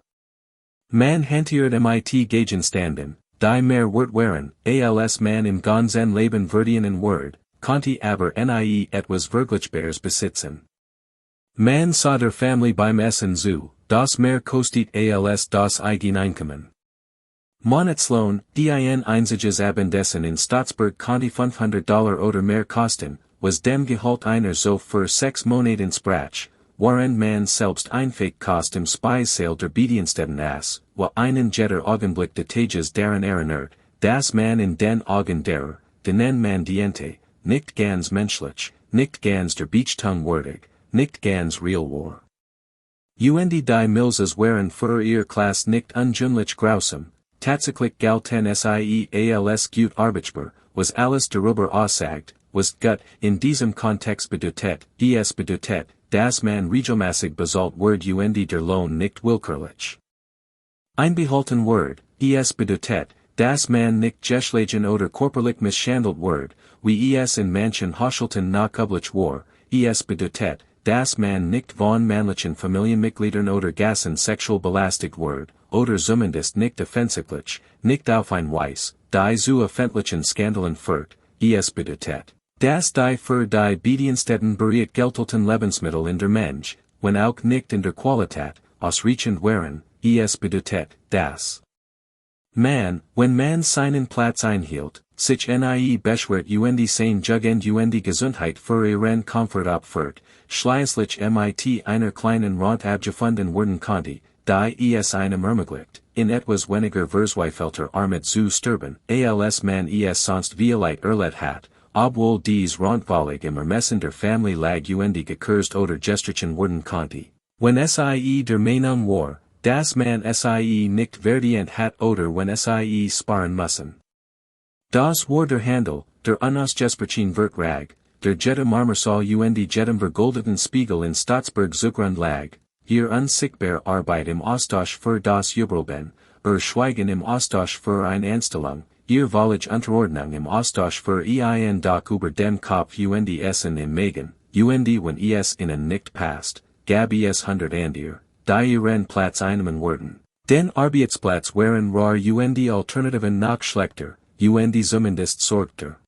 Man hantiert mit Gegenständen, die mehr wert waren, als man im ganzen Leben verdienen word, konnte aber nie etwas Vergleichbares besitzen. Man sah der Family beim Essen zu, das mehr kostet als das Eigeneinkommen. Monatslohn, ein einziges Abendessen in Staatsburg konnte $500 oder mehr kosten, was dem Gehalt einer so für 6 Monaten sprach, während man selbst ein Fake Kost im Speisesaal der Bediensteten aß, wo einen jeder Augenblick des Tages daran erinnert, dass man in den Augen derer, denen man diente, nicht ganz menschlich, nicht ganz der Beachtung würdig, nicht ganz real war. Und die Millses waren für ihr Klasse nicht unjünglich grausam, tatsächlich galten sie als gut arbeitbar, was alles darüber aussagt, was gut in diesem Kontext bedeutet, es bedeutet, dass man regelmäßig bezahlt wird und der Lohn nicht willkürlich einbehalten wird, es bedeutet, dass man nicht geschlagen oder körperlich misshandelt wird, wie es in manchen Haushalten noch üblich war, es bedeutet, dass man nicht von männlichen Familienmitgliedern oder Gassen sexuell belastet wird, oder zumindest nicht offensichtlich, nicht auf ein Weise, die zu öffentlichen Skandalen führt, es bedeutet, dass die für die Bediensteten bereitgestellten Lebensmittel in der Mensch, wenn auch nicht in der Qualität, ausreichend waren, es bedeutet, dass man, wenn man seinen Platz einhielt, sich nie beschwert und sein Jugend und Gesundheit für ihren Komfort opfert, schließlich mit einer kleinen Rot abgefunden werden konnte, die es einem ermöglicht, in etwas weniger Verzweifelter Armut zu sterben, als man es sonst vielleicht erlebt hat, obwohl dies rundfallig im Ermessen der Family lag und gekürzt oder gestrichen werden konnte. Wenn sie der Meinung war, dass man sie nicht verdient hat oder wenn sie sparen müssen. Das war der Handel, der unausgesprochen Vertrag, der jedem Marmersal und jedem vergoldeten Spiegel in Staatsburg zugrund lag, ihr unsichtbare Arbeit im Austausch für das Überleben, Schweigen im Austausch für eine Anstellung, ihr Wahrliche Unterordnung im Austausch für ein Dach über dem Kopf und Essen im Magen, und wenn es ihnen nicht passt, gab es 100 andere, die ihren Platz einnehmen würden. Den Arbeitsplatz waren rar und Alternativen noch schlechter, und zumindest sorgter.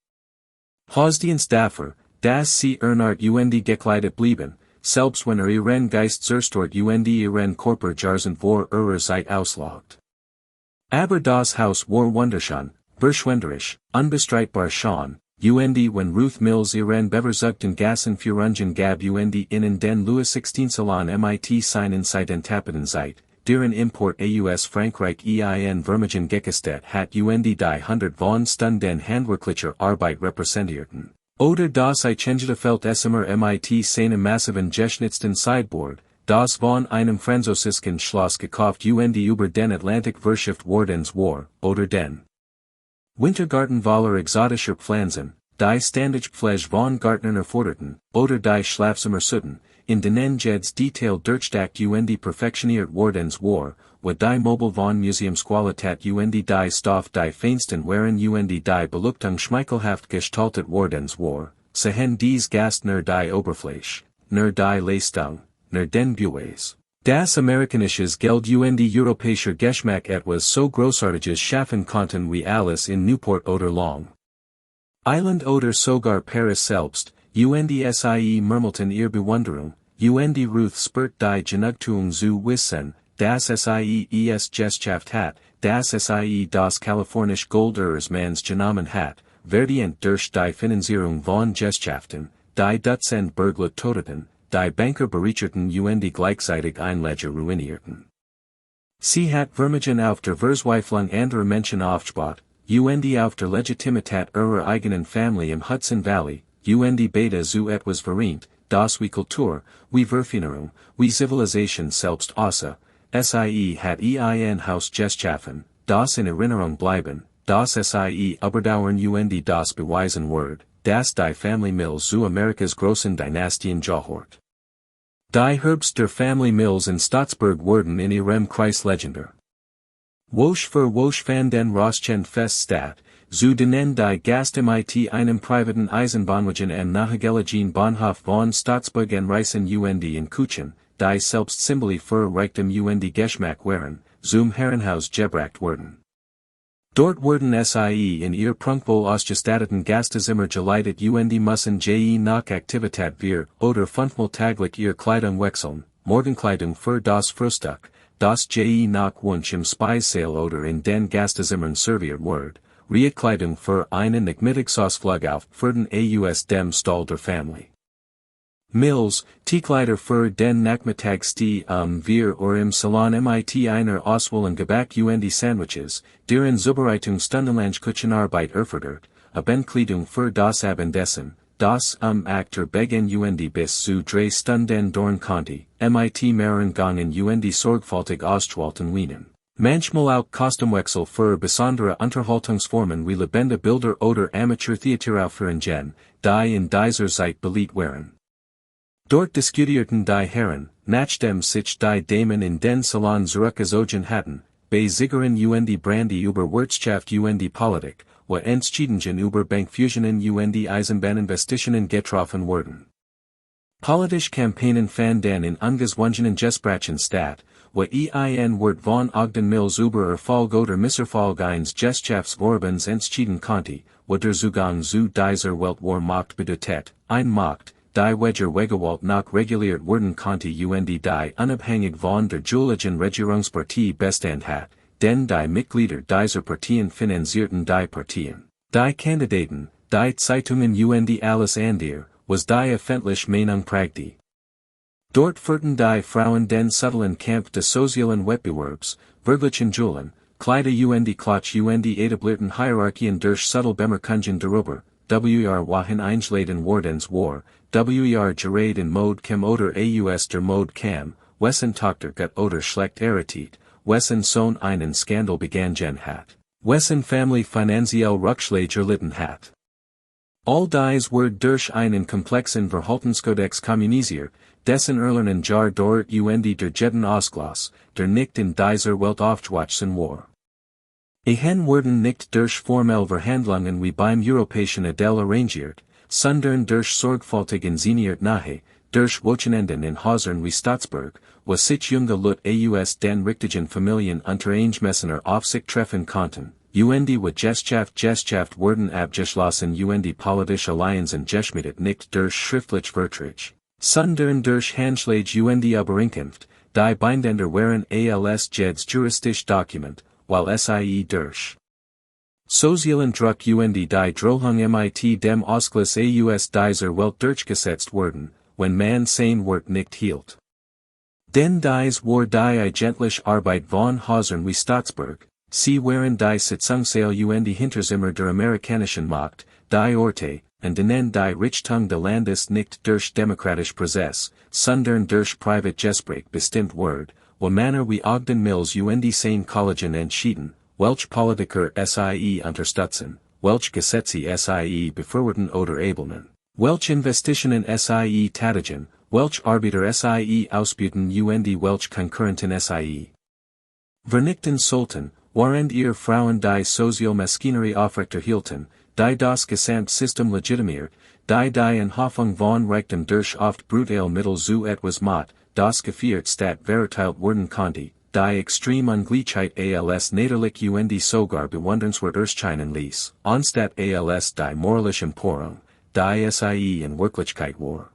Hausdienst dafür, dass sie ernart und gekleidet blieben, selbst wenn ihren Geist zerstört und ihren Körper jarsen vor ihrer Zeit auslaugt. Aber das Haus war wunderschön, verschwenderisch, unbestreitbar schon, und wenn Ruth Mills ihren bevorzugten Gassen Führungen gab und in den Louis XVI Salon mit seinen Seidentappeten Zeit, deren Import aus Frankreich in Vermögen gekostet hat und die 100 von Stunden handwerklicher Arbeit repräsentierten. Oder das Eichengelte Feld Essemer mit seinem massiven geschnitzten Sideboard, das von einem französischen Schloss gekauft und über den Atlantik Wirtschaft wardens war, oder den Wintergarten voller exotischer Pflanzen, die ständig Pflege von Gärtnern erforderten, oder die Schlafzimmer Süden, in denen jeds Detail durchdacht und perfektioniert wardens war, wo die Mobile von Museumsqualität und die Stoff die feinsten waren und die Beleuchtung schmeichelhaft gestaltet wardens war, sehen dies Gast nur die Oberfläche, nur die Leistung, nur den Beweis. Das amerikanisches Geld und europäischer Geschmack etwas so großartiges schaffen konnten wie alles in Newport oder Long Island oder sogar Paris selbst, und sie murmelten ihr Bewunderung, und Ruth spürt die Genugtuung zu wissen, dass sie es geschafft hat, dass sie das kalifornische Gold ihres Manns genommen hat, verdient durch die Finanzierung von Geschäften, die Dutzend Burglar töteten, die Banker bereicherten und gleichzeitig Einleger ruinierten. Sie hat Vermögen auf der Verzweiflung anderer Menschen aufgebaut, und auf der Legitimität ihrer eigenen Familie im Hudson Valley, und beta zu etwas vereint, das wie Kultur, wie Verfinerung, wie Zivilisation selbst außer, sie hat ein Haus geschaffen, das in Erinnerung bleiben, das sie überdauern und das beweisen wird, dass die Family Mills zu Amerikas großen Dynastien gehört. Die Herbst der Family Mills in Staatsburg wurden in ihrem Kreis legendär. Wosch für Wosch van den Roschen feststaat, zu denen die Gast mit einem privaten Eisenbahnwagen am Nahegelegenen Bahnhof von Staatsburg reisen und in Kuchen, die selbst Symbole für Reichtum und Geschmack waren, zum Herrenhaus gebracht wurden. Dort wurden sie in ihr prunkvoll ausgestatteten Gastezimmer geleitet und müssen je nach Aktivität wir oder fünfmal täglich ihr Kleidung wechseln, Morgenkleidung für das Frühstück, das je nach Wunsch im Speisesaal oder in den Gastezimmern serviert wird, Kleidung für einen Nachmittagsausflug auf Fürden aus dem Stall der Familie. Mills, Kleider für den Nachmittagstee wir oder im Salon mit einer Auswahl an Gebäck und Sandwiches, deren Zubereitung stundenlang Küchenarbeit erfordert, Kleidung für das Abendessen, das Akter Beginn und bis zu 3 Stunden dauern konnte, mit mehreren Gangen und sorgfältig auszuhalten Wienen. Manchmal auch Kostümwechsel für besondere Unterhaltungsformen wie lebende Bilder oder Amateurtheateraufführungen, die in dieser Zeit beliebt waren. Dort diskutierten die Herren, nachdem sich die Damen in den Salon zurückgezogen hatten, bei Zigarren und Brandy über Wirtschaft und Politik, wo Entscheidungen über Bankfusionen und Eisenbahninvestitionen getroffen wurden. Politische Kampagnen fanden in angezwungenen Gesprächen statt, wo wird von Ogden Mills über Erfolg oder Misserfolg eines Gesellschaftsvorbunds entschieden konnte, wo der Zugang zu dieser Welt war Macht bedeutet, ein Macht, die Wedger Wegewalt nach reguliert werden konnte und die unabhängig von der Juligen Regierungspartie bestand hat, denn die Mitglieder dieser Partien finanzierten die Partien, die Kandidaten, die Zeitungen und alles andere, was die öffentliche Meinung prägte. Dort führten die Frauen den subtlen Kampf des sozialen Wettbewerbs, wirklichen Julen, Kleider und Klotsch und etablierten Hierarchien durch subtle Bemerkungen darüber, wohin einschladen wardens war, gerade in Mode kam oder aus der Mode kam, wessen Tochter gut oder schlecht erritet, wessen Sohn einen Skandal begangen hat, wessen Familie finanziell Rückschläge erlitten hat. All dies wird durch einen komplexen Verhaltenskodex kommunisiert, dessen Erlernen jar dort und der jeden Ausglas, der nicht in dieser Welt aufzuwachsen war. Ehen werden nicht durch formelle Verhandlungen wie beim europäischen Adel arrangiert, sondern durch sorgfältig inszeniert nahe, durch Wochenenden in Häusern wie Staatsburg, wo sich junge Leute aus den richtigen Familien unter eingemessener Aufsicht treffen konnten, und wo Gesellschaft wurden abgeschlossen und politische Allianzen geschmiedet nicht durch schriftlich Vertrag, sondern durch Handschläge und Übereinkunft, die bindender waren als jedes juristische Dokument, while sie durch sozialen Druck und die Drohung mit dem Ausgleich aus dieser Welt durchgesetzt wurden, wenn man sein Wort nicht hielt. Denn dies war die eigentliche Arbeit von Häusern wie Staatsburg, sie waren die Sitzungssaal und die Hinterzimmer der amerikanischen Macht, die Orte, und denen die Richtung des Landes nicht durch demokratisch Prozess, sondern durch privat Gespräch bestimmt wird, wo Männer wie Ogden Mills und seine Kollegen entschieden, welche Politiker sie unterstützen, welche Gesetze sie befürworten oder abelnen, welche Investitionen sie tätigen, welche Arbeiter sie ausbieten und welche Konkurrenten sie vernichten sollten, während ihr Frauen die Sozialmaschinerie aufrechterhielten, die das Gesamtsystem legitimiert, die in Hoffnung von Reichtum durch oft brutale Mittel zu etwas Macht, das geführt statt verurteilt werden konnte, die extreme Ungleichheit als niederlich und sogar bewundernswert erscheinen ließ, anstatt als die moralische Emporung, die sie in Wirklichkeit war.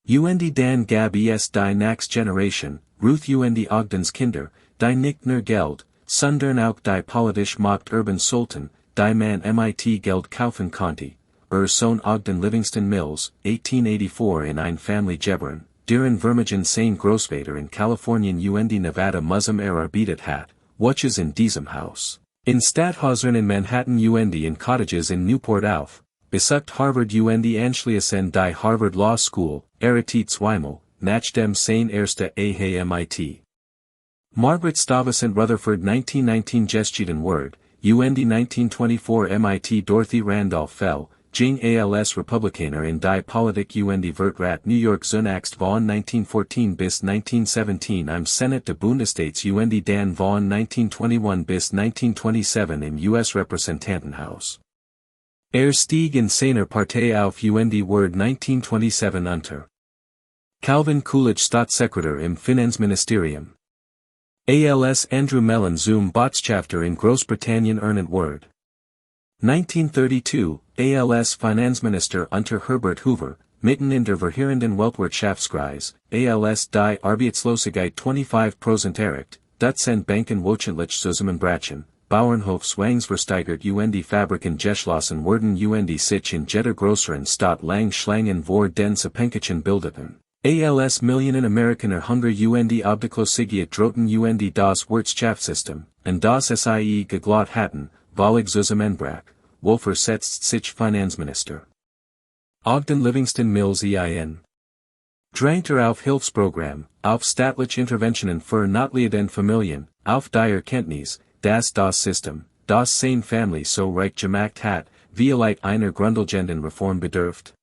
Und dann gab es die Next Generation, Ruth und Ogdens Kinder, die nicht nur Geld, sondern auch die politische Macht erben sollten, die man mit Geld kaufen konnte, Sohn Ogden Livingston Mills, 1884 in ein Family gebern, deren Vermögen sein Großvater in Kalifornien und Nevada Musum erarbeitet hat, welches in diesem Haus, in Stadthäusern in Manhattan und in Cottages in Newport auf, besucht Harvard und anschließend die Harvard Law School, erritet zweimal, nachdem sein erster mit. Margaret Stuyvesant Rutherford 1919 geschieden wird, und 1924 mit Dorothy Randolph Fell, Ging als Republikaner in die Politik und Wirtschaft New York zunächst von 1914 bis 1917 im Senat des Bundesstaats und dann von 1921 bis 1927 im US-Repräsentantenhaus. Stieg in seiner Partei auf und wurde 1927 unter Calvin Coolidge Staatssekretär im Finanzministerium. Als Andrew Mellon zum Botschafter in Großbritannien ernannt wurde. 1932, als Finanzminister unter Herbert Hoover, mitten in der verheerenden Weltwirtschaftskrise, als die Arbeitslosigkeit 25% erreicht, Dutzend Banken wöchentlich zusammenbrachen, Bauernhofzwangs versteigert und die Fabriken geschlossen wurden und sich in jeder größeren Stadt lang Schlangen vor den Sepenkechen bildeten. Als Millionen Amerikaner Hunger und Obdachlosigkeit drohten und das Wirtschaftssystem, und das sie geglaubt hatten, völlig zusammenbrach, Wolfer setzt sich Finanzminister. Ogden Mills ein. Drängte auf Hilfsprogramm, auf staatliche Interventionen für notleidende Familien, auf die Erkenntnis, dass das System, das seine Familie so reich gemacht hat, vielleicht einer grundlegenden Reform bedürft.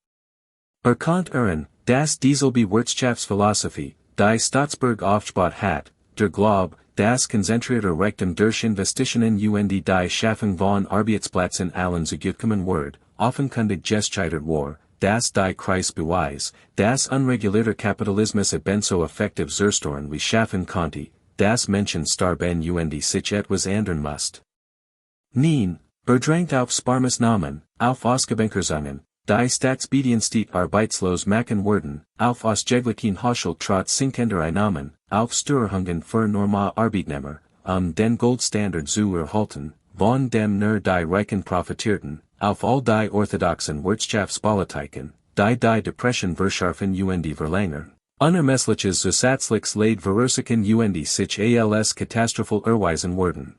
Konnte dass dieselbe Wirtschaftsphilosophie, die Staatsburg aufgebaut hat, der Glaube, das konzentrierte Reichtum durch Investitionen und die Schaffung von Arbeitsplätzen allen zugutekommen wird, offenkundig gescheitert war, dass die Kreis beweis, dass unregulierter Kapitalismus ebenso effektiv zerstören wie schaffen konnte, dass Menschen starben und sich etwas ändern musst. Nein, drängt auf Sparmaßnahmen, auf Ausgabenkursungen, die Staatsbedienstete arbeitslos machen werden, auf ausjeglichen Hochschul trotz sinkender Einnahmen, auf Störungen für Arbeitnehmer, den Goldstandard zu erhalten, von dem nur die Reichen profitierten, auf all die orthodoxen Wirtschaftspolitiken, die Depression verschärfen und verlängern. Unermessliches zusätzliches Leid verursachen und sich als katastrophal erweisen werden.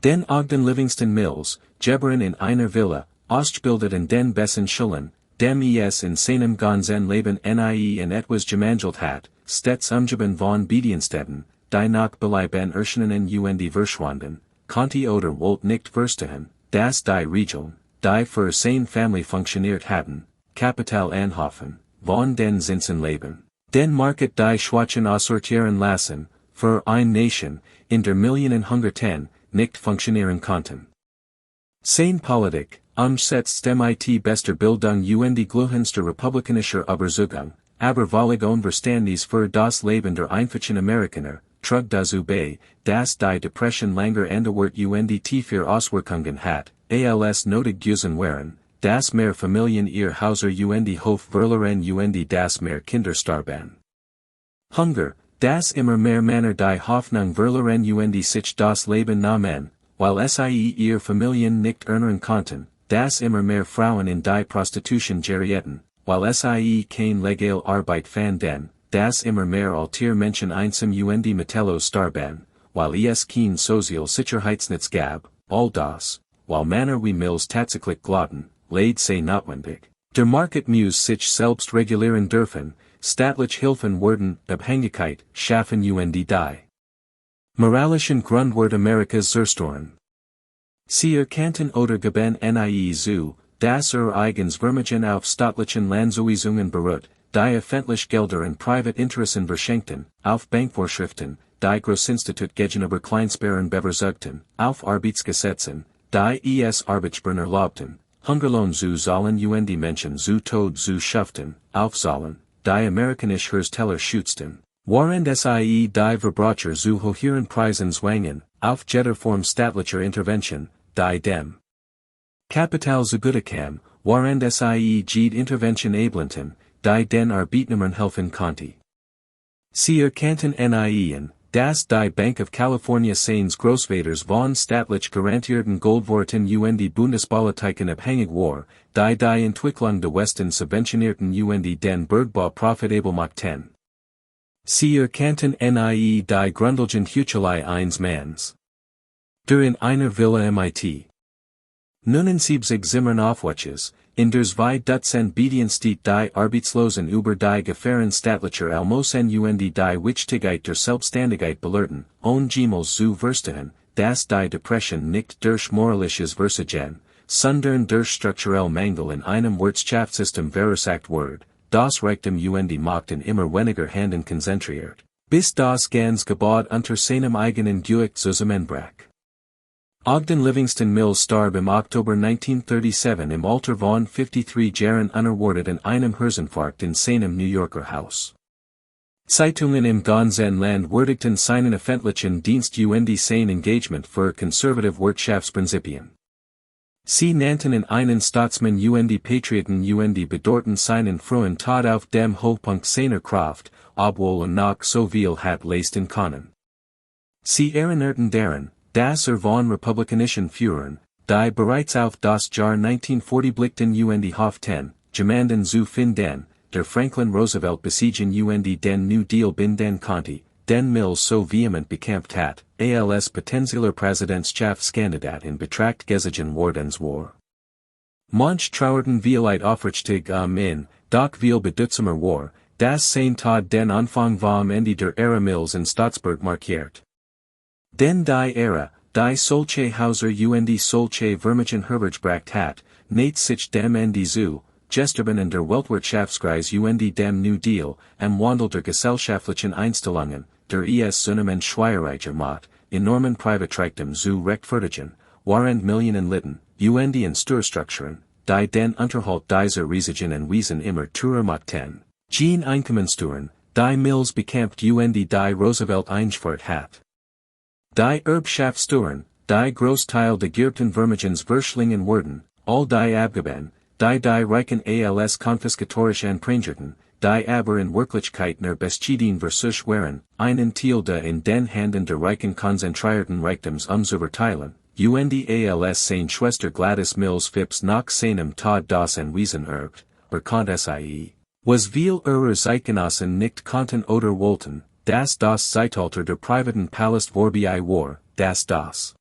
Den Ogden Mills, geboren in einer Villa, ausgebildet in den besten Schulen, dem in seinem ganzen Leben nie in etwas gemangelt hat, stets umgeben von Bediensteten, die nach Belieben erschienen und verschwanden, konnte oder wollte nicht verstehen, dass die Regeln, die für seine Familie funktioniert hatten, Kapital anhäufen, von den Zinsen leben, den Market die Schwachen aussortieren lassen, für eine Nation, in der Millionen hungerten, nicht funktionieren konnten. Seine Politik, setzt mit bester Bildung und glühendster republikanischer Überzeugung, aber völlig unverständnis für das Leben der einfachen Amerikaner, trug dazu bei, dass die Depression langer andauert und tiefer Auswirkungen hat, als notig gewesen wären, dass mehr Familien ihr Häuser und Hof verloren und dass mehr Kinder starben. Hunger, dass immer mehr Männer die Hoffnung verloren und sich das Leben nahmen, weil sie ihr Familien nicht ernähren konnten, dass immer mehr Frauen in die Prostitution gerieten, weil sie kein legal Arbeit fanden, dass immer mehr alter Menschen einsam und mittellos starben, weil es kein Sozial Sicherheitsnetz gab, all das, weil Männer wie Mills tatsächlich glaubten, leid sei notwendig. Der Market muss sich selbst regulieren dürfen, staatliche Hilfen werden Abhängigkeit schaffen und die moralischen Grundwert Amerikas zerstören. Sie erkannten oder gaben nie zu, dass eigens Vermögen auf staatlichen Landzuweisungen beruht, die öffentlich Gelder und Privatinteressen verschenkten, auf Bankvorschriften, die Großinstitut gegenüber Kleinsparen bevorzugten, auf Arbeitsgesetzen, die Arbeitsbrunnen erlaubten, Hungerlohn zu zahlen und die Menschen zu Tod zu schuften, aufzahlen, die amerikanische Hersteller schützten, waren sie die Verbrecher zu hohen Preisen zwangen, auf jeder Form staatlicher Intervention, die dem Kapital zugute waren sie jede Intervention ablehnten, die den Arbeitnehmern helfen konnte. Sie erkannten nie, dass die Bank of California seines Großvaters von staatlich garantierten Goldvorräten und die Bundespolitiken abhängig war, die Entwicklung des Westen subventionierten und den Bergbau profitabel machten. Sie erkannten nie die grundlegende Heuchelei eines Manns. In einer Villa mit 79 Zimmern aufwärts, in der zwei Dutzend Bedienstete die Arbeitslosen über die Gefahren staatlicher Almosen und die Wichtigkeit der Selbstständigkeit belehrten, ohne jemals zu verstehen, dass die Depression nicht durch moralisches Versagen, sondern der strukturelle Mangel in einem Wirtschaftssystem verursacht word, das Reichtum und Macht in immer weniger Handen konzentriert, bis das ganz Gebäude unter seinem eigenen Gewicht zusammenbrach. Ogden Livingston Mills starb im Oktober 1937 im Alter von 53 Jahren unerwartet an einem Herzinfarkt in seinem New Yorker Haus. Zeitungen im ganzen Land würdigten seinen öffentlichen Dienst und sein Engagement für konservative Wirtschaftsprinzipien. Sie nannten in einen Staatsmann und Patrioten und bedeutung seinen frühen Tod auf dem Hochpunkt seiner Kraft, obwohl noch so viel hat leisten können. Sie erinnerten daran, dass von republikanischen Führern, die bereits auf das Jahr 1940 blickten und hofften, jemanden zu finden, der Franklin Roosevelt besiegen und den New Deal binden konnte, den Mills so vehement bekämpft hat, als potenzieller Präsidentschaftskandidat in Betracht gezogen worden war. Manch trauerten vielleicht aufrichtig in, doch viel bedeutsamer war, dass sein Tod den Anfang vom Ende der Ära Mills in Staatsburg markiert. Denn die Ära, die solche Hauser und solche Vermögen herbergebracht hat, nicht sich dem Ende zu, Gesterben in der Weltwirtschaftskrise und dem New Deal, am Wandel der gesellschaftlichen Einstellungen, der zunehmend schwierige Macht, enormen Privatreichtum zu rechtfertigen, waren Millionen litten, und in Störstrukturen, die den Unterhalt dieser riesigen Wesen immer teurer machten, Gene Einkommenssteuern, die Mills bekämpft und die Roosevelt eingeführt hat. Die Erbschaftssteuern, die Großteil der geerbten Vermögens verschlingen wurden, all die abgeben, die Reichen als konfiskatorisch anprangerten, die aber in Wirklichkeit nur Bestchieden versuch waren, einen Teil der in den Händen der Reichen konzentrierten Reichtums zu verteilen, und als seine Schwester Gladys Mills Phipps nach seinem Tod das Anwesen erbt, konnte sie, was viel ihrer Zeitgenossen nicht konnten oder wollten, dass das Zeitalter der privaten Palast vorbei war, dass das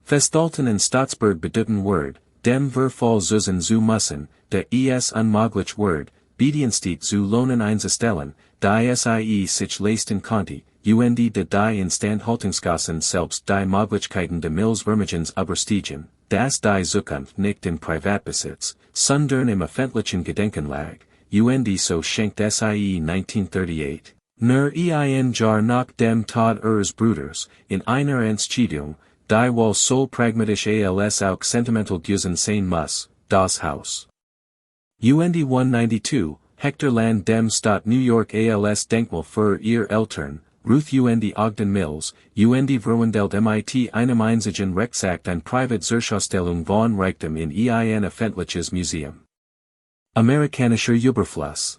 Festhalten in Staatsburg bedeuten word, dem Verfall zusen zu müssen, der unmöglich word, Bedienstete zu Lohnen einzustellen, die sich leisten konnte, und die Instandhaltungskosten selbst die Möglichkeiten der Mills Vermögens überstiegen, dass die Zukunft nicht in Privatbesitz, sondern im öffentlichen Gedenken lag, und so schenkt sie 1938, nur ein Jahr nach dem Tod ihres Bruders, in einer Entscheidung, die wohl so pragmatisch als auch sentimental gewesen sein muss, das Haus. Und 192, Hektar Land dem Stadt New York als Denkmal für ihr Eltern, Ruth und Ogden Mills, und verwandelt mit einem einzigen Rechtsakt an Privatzurstellung von Reichtum in ein öffentliches Museum. Amerikanischer Überfluss.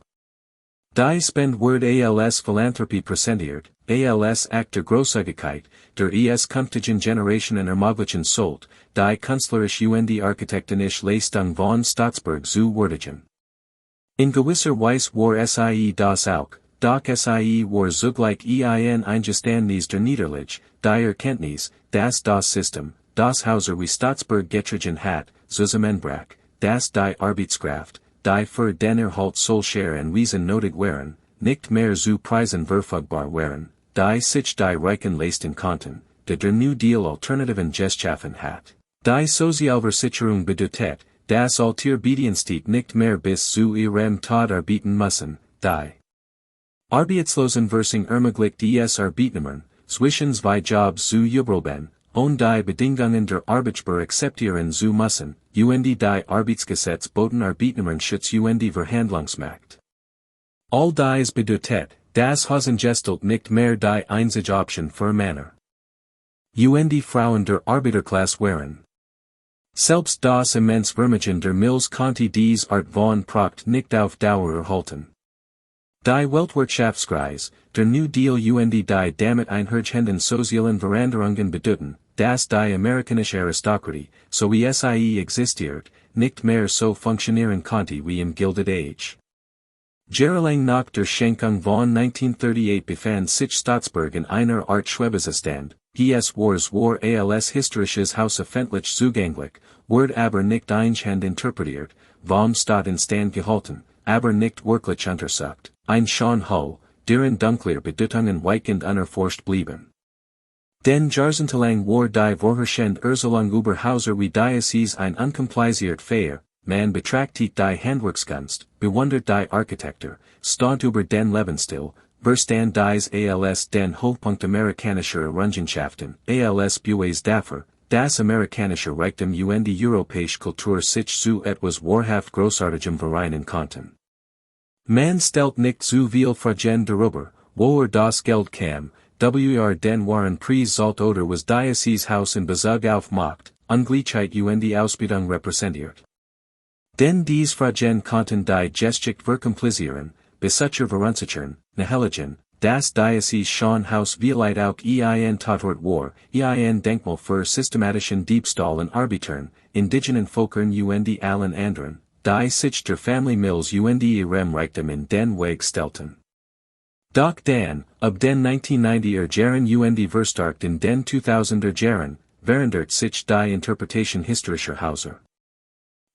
Die Spend word als Philanthropie präsentiert, als Akt der Großzügigkeit, der künftigen Generationen ermöglichen sollt, die künstlerisch und architektonisch Leistung von Staatsburg zu würdigen. In gewisser Weise war sie das auch, doch sie war zugleich ein Eingeständnis der Niederlage, die Erkenntnis, dass das System, das Hauser wie Staatsburg getragen hat, zusammenbrach, dass die Arbeitskraft, die für den Erhalt solcher Wesen nötig waren, nicht mehr zu Preisen verfügbar waren, die sich die Reichen leisten konnten, der New Deal Alternativen geschaffen hat. Die Sozialversicherung bedeutet, dass Alter Bedienstete nicht mehr bis zu ihrem Tod arbeiten müssen, die Arbeitslosenversicherung ermöglicht Arbeitnehmern, zwischen zwei Jobs zu überleben, und die Bedingungen der Arbeitgeber akzeptieren zu müssen, und die Arbeitsgesetz boten Arbeitnehmern Schutz und Verhandlungsmacht. All dies bedeutet, dass Hosengestellt nicht mehr die einzige Option für Männer und Frauen der Arbeiterklasse waren. Selbst das immens Vermögen der Mills konnte dies Art von Pracht nicht auf Dauer erhalten. Die Weltwirtschaftskrise, der New Deal und die damit einhergehenden sozialen Veränderungen bedeuten, dass die amerikanische Aristokratie, so wie sie existiert, nicht mehr so funktionieren konnte wie im Gilded Age. Jahrelang nach der Schenkung von 1938 befand sich Staatsburg in einer Art Schwebezustand, war als historisches Haus öffentlich zugänglich, wurde aber nicht einschend interpretiert, vom Staat in Stand gehalten, aber nicht wirklich untersucht, ein Schonhull, deren dunkler Bedeutungen weitgehend unerforscht blieben. Den Jahrzehntelang war die Vorherrschende Erziehung über Hauser wie Diocese ein unkompliziert Feier, man betrachtet die Handwerkskunst, bewundert die Architektur, staunt über den Lebensstil, verstand dies als den Hochpunkt amerikanischer Errungenschaften, als Beweis dafür, das amerikanische Reichtum und die europäische Kultur sich zu etwas wahrhaft Großartigem vereinen konnten. Man stellt nicht zu viel Fragen darüber, woher das Geld kam, den waren Preis zahlt oder was Diocese Haus in Bezug auf Macht, Ungleichheit und die Ausbildung repräsentiert. Denn dies Fragen konnten die Geschichte verkomplizieren, besser verunsichern, naheligen, das Diocese schon Haus vielleicht auch ein Tatort war, ein Denkmal für systematischen Diebstahl und Arbitern, indigenen Völkern und die allen anderen, die sich der Family Mills und ihrem Reichtum in den Weg stellten. Doch dann, ab den 1990er Jahren und die Verstärkt in den 2000er Jahren, verändert sich die Interpretation historischer Hauser.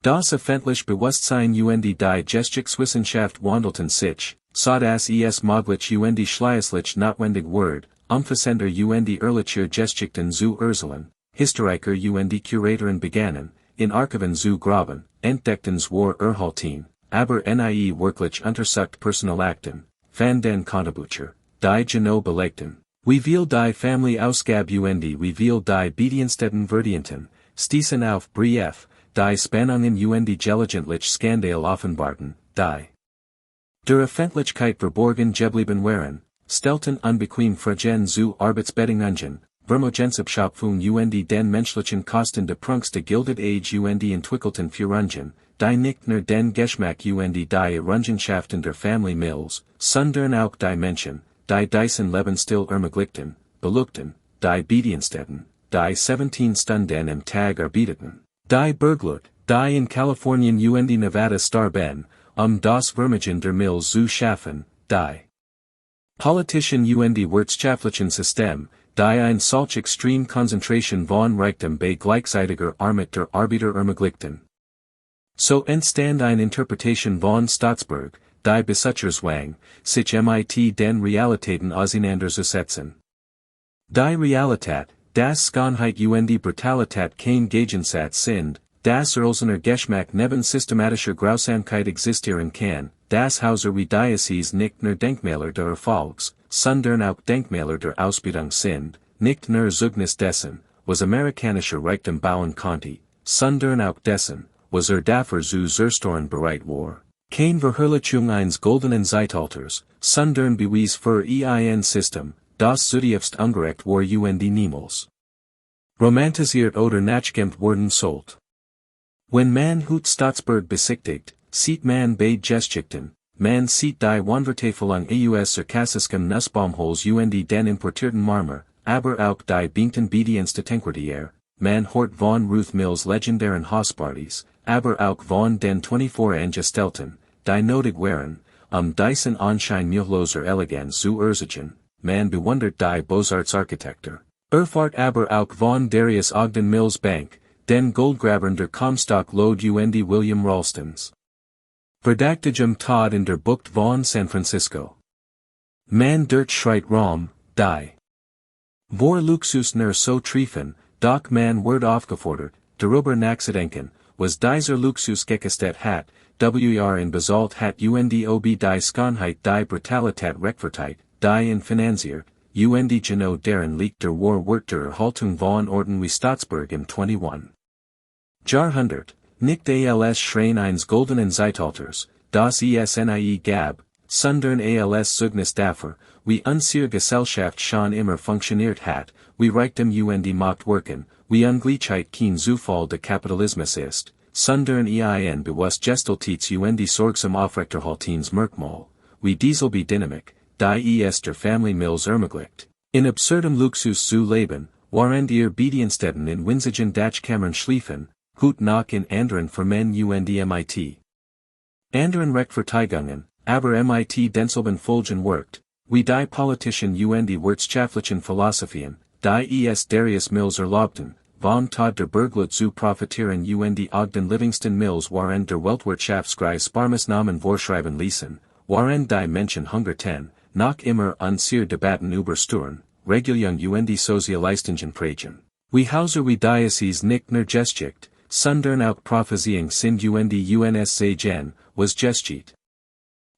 Das öffentliche Bewusstsein und die Geschichtswissenschaft wandelten sich, so dass es möglich und die schließlich notwendig wird, umfassender und die ehrliche Geschichten zu erzählen, Historiker und die Kuratoren begannen, in Archiven zu graben, entdeckten zwar erhalten, aber nie wirklich untersucht Personalakten, van den Kontebucher, die genau belegten, wie viel die Family Ausgab und wie viel die Bediensteten verdienten, stießen auf Brief, die Spannungen und die gelegentlich Skandal offenbarten, die der Öffentlichkeit verborgen geblieben waren, stellten unbequem Fragen zu Arbeitsbedingungen, Vermögensabschöpfung und den menschlichen Kosten der Prunkste gilded Age und die entwickelten Führungen, die nicht nur den Geschmack und die Errungenschaften der Family Mills, sondern auch die Menschen, die diesen Lebensstil ermöglichten, belugten, die Bediensteten, die 17 Stunden am Tag arbeiteten, die Bergleute, die in Kalifornien und die Nevada starben, das Vermögen der Mills zu schaffen, die politischen und die wirtschaftlichen System, die ein solch extreme Konzentration von Reichtum bei gleichzeitiger Armut der Arbeiter ermöglichten. So entstand eine Interpretation von Staatsburg, die Besitzerzwang, sich mit den Realitäten auseinanderzusetzen. Die Realität, das Schönheit und die Brutalität kein Gegensatz sind, das Erlsener Geschmack neben systematischer Grausamkeit existieren kann, das Hauser wie Diocese nicht nur Denkmäler der Erfolgs, sondern auch Denkmäler der Ausbildung sind, nicht nur Zeugnis dessen, was amerikanischer Reichtum bauen konnte, sondern auch dessen, was dafür zu zerstören bereit war. Kein Verherrlichung eines goldenen Zeitalters, sondern Beweis für ein System, das zutiefst ungerecht war und die niemals romantisiert oder nachgeahmt worden sollte. Wenn man Hut Staatsburg besichtigt, sieht man bei Geschichten, man sieht die Wundertäfelung aus sarkastischem Nussbaumholz und den importierten Marmor, aber auch die Bienten Bedienste Tenkwartier, man hört von Ruth Mills legendären Hauspartys, aber auch von den 24 Angestellten, die notig waren, diesen Anschein müheloser Eleganz zu erzielen, man bewundert die Beaux-Arts-Architektur, erfahrt aber auch von Darius Ogden Mills Bank, den Goldgrabern der Comstock Lode und die William Ralstons. Verdächtigem Tod in der Bucht von San Francisco. Man dort schreit Rom, die vor Luxus nur so triefen, doch man wird aufgefordert, darüber nachzudenken, was dieser Luxus gekostet hat, in Basalt hat und ob die Schönheit die Brutalität rechtfertigt, die in finanziert, und genau deren liegt der wird der Erhaltung von Orten wie Staatsburg im 21. Jahrhundert, nicht als Schrein eines goldenen Zeitalters, das es nie gab, sondern als Zeugnis dafür, wie unsere Gesellschaft schon immer funktioniert hat, wie Reichtum und die Macht wirken, wie Ungleichheit kein Zufall des Kapitalismus ist, sondern ein bewusst Gestaltets und die sorgsam Aufrechterhaltens Merkmal, wie dieselbe Dynamik, die es der Family Mills ermöglicht, in absurdem Luxus zu leben, während ihr Bediensteten in winzigen Dachkammern schliefen, gut noch in anderen Firmen und mit anderen Rechtfertigungen, aber mit denselben Folgen wirkt, wie die politischen und die wirtschaftlichen Philosophien, die es Darius Mills erlaubten, von Tod der Bergleute zu profitieren und die Ogden Livingston Mills waren der Weltwirtschaftskreis Sparmaßnahmen vorschreiben ließen, waren die Menschen hungerten, noch immer unsere Debatten über Stören, Regelung sozialistischen Pragen. Wie Hauser wie Diocese nicht nur Geschichte, sondern auch Prophezeiung sind UNS was Geschichte.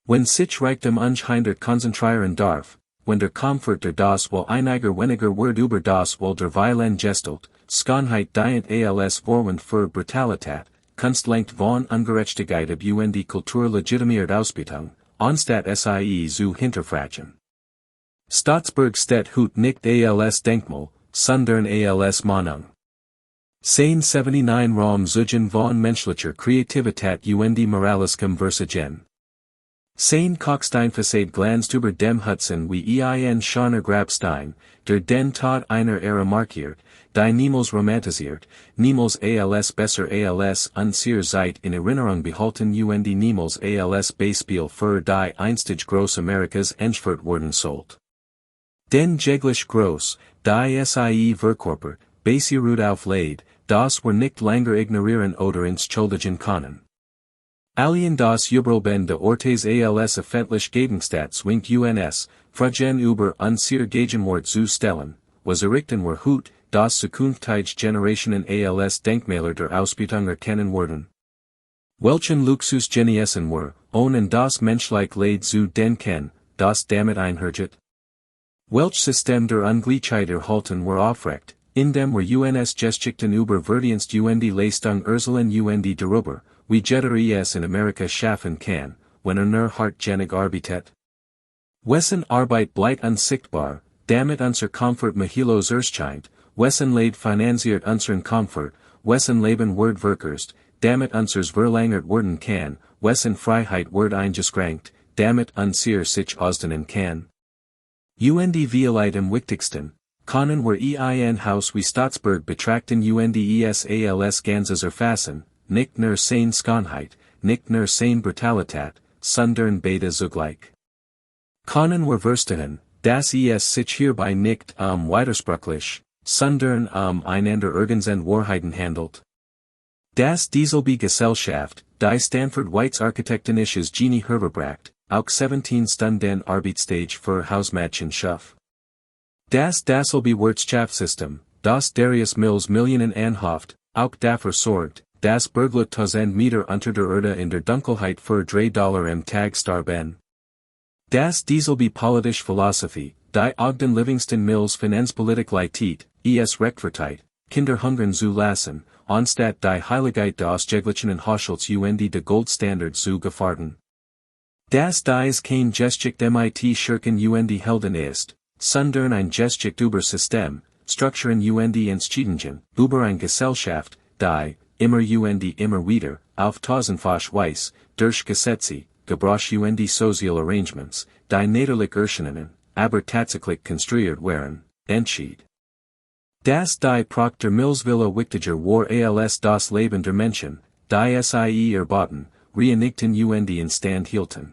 Wenn sich Reichtum unhindert konzentrieren darf, wenn der Komfort der das wohl einiger weniger Wort über das wohl der Weilen gestalt, Schönheit dient als Vorwand für Brutalität, Kunst lenkt von Ungerechtigkeit ab Kultur legitimiert Ausbeutung, anstatt sie zu hinterfragen. Staatsburg steht hut nicht als Denkmal, sondern als Mahnung. 1079 Raum zugen von menschlicher Kreativität moralischem Versagen. Sein Kochsteinfassade glanzt über dem Hudson wie schöner Grabstein, der den Tod einer Ära markiert, die niemals romantisiert, niemals als besser als unser Zeit in Erinnerung behalten niemals als Beispiel für die einstige große Amerikas entführt worden sollt. Den jeglich groß, die Verkörper, basierut auf Leid, das wir nicht länger ignorieren oder entschuldigen können. Alien das Übelben de Ortes als öffentlich Gegenstand winkt Fragen über unser Gegenwart zu stellen, was errichten wir hut, das zukünftige Generationen als Denkmäler der Ausbeutung erkennen werden. Welchen Luxus genießen wir, ohne das menschlich Leid zu denken, das damit einhergeht? Welch System der Ungleichheit erhalten wir aufrecht, indem wir Geschichten über Verdienst Leistung erzählen darüber, wie jeder in Amerika schaffen kann, wenn hartgenig arbeitet. Wessen Arbeit bleibt unsichtbar, damit unser Komfort mahilos erscheint, wessen Leid finanziert unseren Komfort, wessen Leben wird verkürzt, damit unsers verlängert werden kann, wessen Freiheit wird eingeschränkt, damit unser sich ausdehnen kann. Vielleicht am wichtigsten, können wir Haus wie Staatsburg betrachten als Ganzes erfassen, nicht nur seine Schönheit, nicht nur seine Brutalität, sondern beide zugleich. Können wir verstehen, dass sich hierbei nicht widersprüchlich, sondern einander irgendeine Wahrheiten handelt. Das dieselbe Gesellschaft, die Stanford Whites architektonisches Genie hervorbracht, auch 17 Stunden Arbeitsstage für Hausmädchen schuf. Das dasselbe Wirtschaftssystem, das Darius Mills Millionen anhofft, auch dafür sorgt, das Berglut 1000 Meter unter der Erde in der Dunkelheit für $3 im Tag starben. Das dieselbe politische Philosophie, die Ogden Livingston Mills Finanzpolitik leitet, rechtfertigt, Kinder hungern zu lassen, anstatt die Heiligkeit des jeglichen Haschels de Goldstandard zu gefährden. Das dies kein Geschichte mit Schurken Helden ist, sondern ein Geschichte über System, Strukturen entschieden, über eine Gesellschaft, die, immer immer wieder, auf tausendfach Weise, durch Gesetze, Gebrauch Sozial Arrangements, die niederlich erschienen, aber tatsächlich konstruiert waren, entschied. Das die Proctor Mills Villa wichtiger war als das Leben der Menschen, die sie erbauten, reinigten in Stand hielten.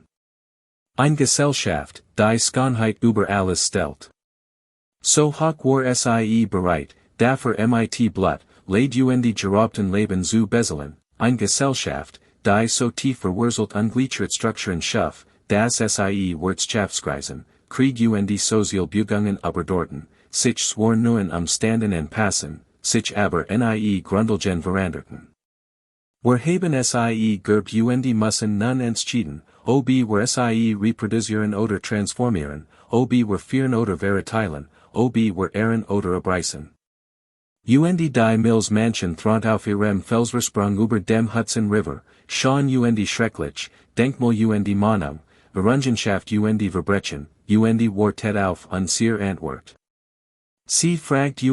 Ein Gesellschaft, die Schönheit über alles stellt. So hoch war sie bereit, dafür mit Blut, leid gerobten Leben zu bezahlen, ein Gesellschaft, die so tief verwurzelt ungleichert Strukturen schuf, dass sie Wirtschaftskreisen, Krieg Sozial Bewegungen überdorten, sich zwar nur Standen anpassen, sich aber grundlegend veranderten. Wir haben sie geerbt müssen nun entschieden, ob wir sie reproduzieren oder transformieren, ob wir führen oder verteilen, ob wir ehren oder abreißen. Die Mills Mansion thront auf ihrem Felsvorsprung über dem Hudson River, schon schrecklich, Denkmal Mahnung, Errungenschaft Verbrechen, Wartet auf unser Antwort. Sie fragt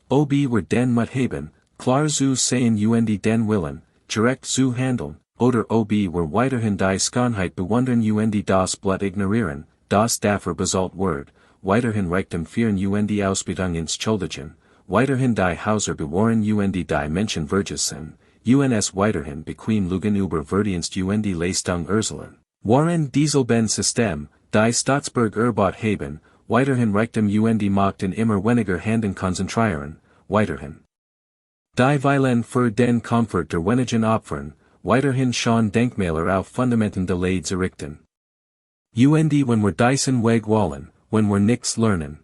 ob wir den Mut haben, klar zu sehen den Willen, direkt zu handeln, oder ob wir weiterhin die Schönheit bewundern das Blut ignorieren, das dafür bezahlt wird, weiterhin Reichtum führen Ausbeutung entschuldigen, weiterhin die Häuser bewahren die Menschen vergessen, weiterhin bequem lügen über Verdienst Leistung erzählen, waren dieselben System, die Staatsburg erbaut haben, weiterhin Reichtum Macht in immer weniger Händen konzentrieren, weiterhin. Die Weilen für den Komfort der wenigen opfern, weiterhin schon Denkmäler auf Fundamenten de Leids errichten. Wenn wir diesen Weg wollen, wenn wir nichts lernen.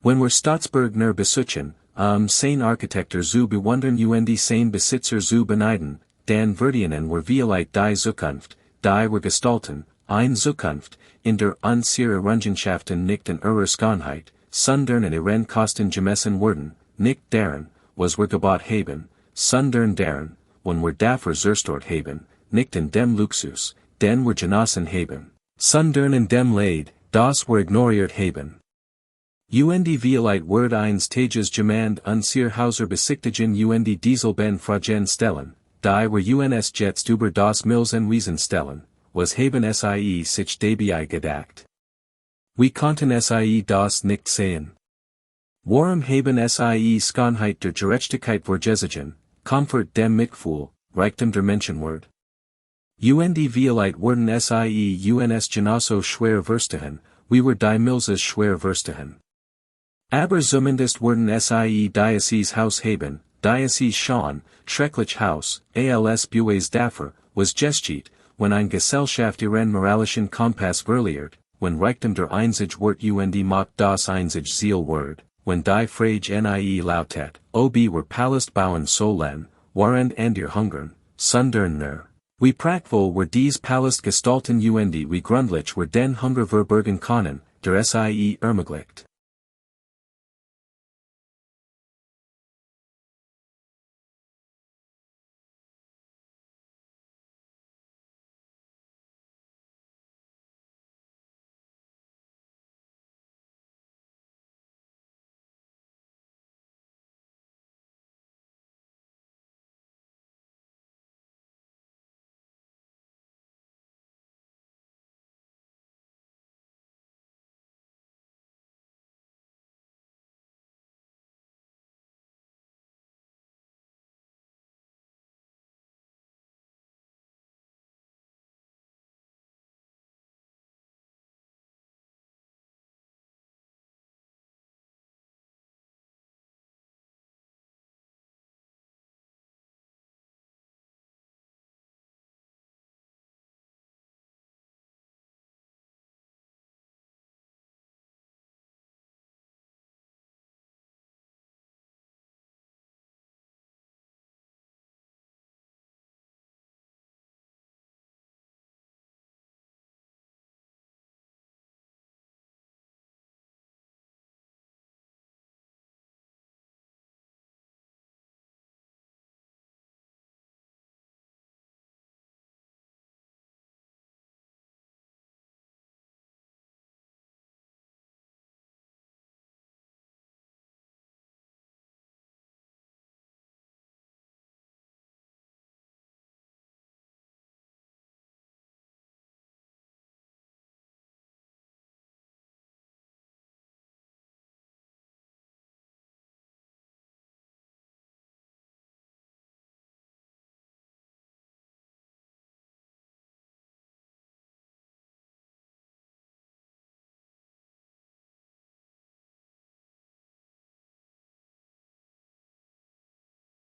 When wir Staatsbürger besuchen, seine Architektur zu bewundern und seine Besitzer zu beneiden, dann verdienen wir vielleicht die Zukunft, die wir gestalten, eine Zukunft, in der unsere Errungenschaften nicht in ihrer Schönheit, sondern in ihren Kosten gemessen werden, nicht daran, was wir gebaut haben, sondern daran, wenn wir dafür zerstört haben, nicht in dem Luxus, den wir genossen haben, sondern in dem Leid, das wir ignoriert haben. Und vielleicht wird eines Tages jemand unsere Häuser besichtigen und Dieselben fragen stellen, die wir uns jetzt über das Mills Wiesen stellen, was haben sich dabei gedacht. Wir konnten das nicht sehen. Warum haben Schönheit der Gerechtigkeit vorgesehen, Komfort dem Mitgefühl, Reichtum der Menschenwürde. Und vielleicht werden uns genauso schwer verstehen, wie wir die Millses schwer verstehen. Aber zumindest werden dieses Haus haben, dieses schon, schrecklich Haus, als Bues dafür, was Geschichte, wenn ein Gesellschaft ihren moralischen Kompass verliert, wenn Reichtum der einzig Wort und Macht das einzig Ziel wird, wenn die Frage lautet, ob wir Palast bauen sollen, während ihr hungern, sondern nur. Wie prachtvoll wir dies Palast gestalten und wie gründlich wir den Hunger verbergen können, der ermöglicht.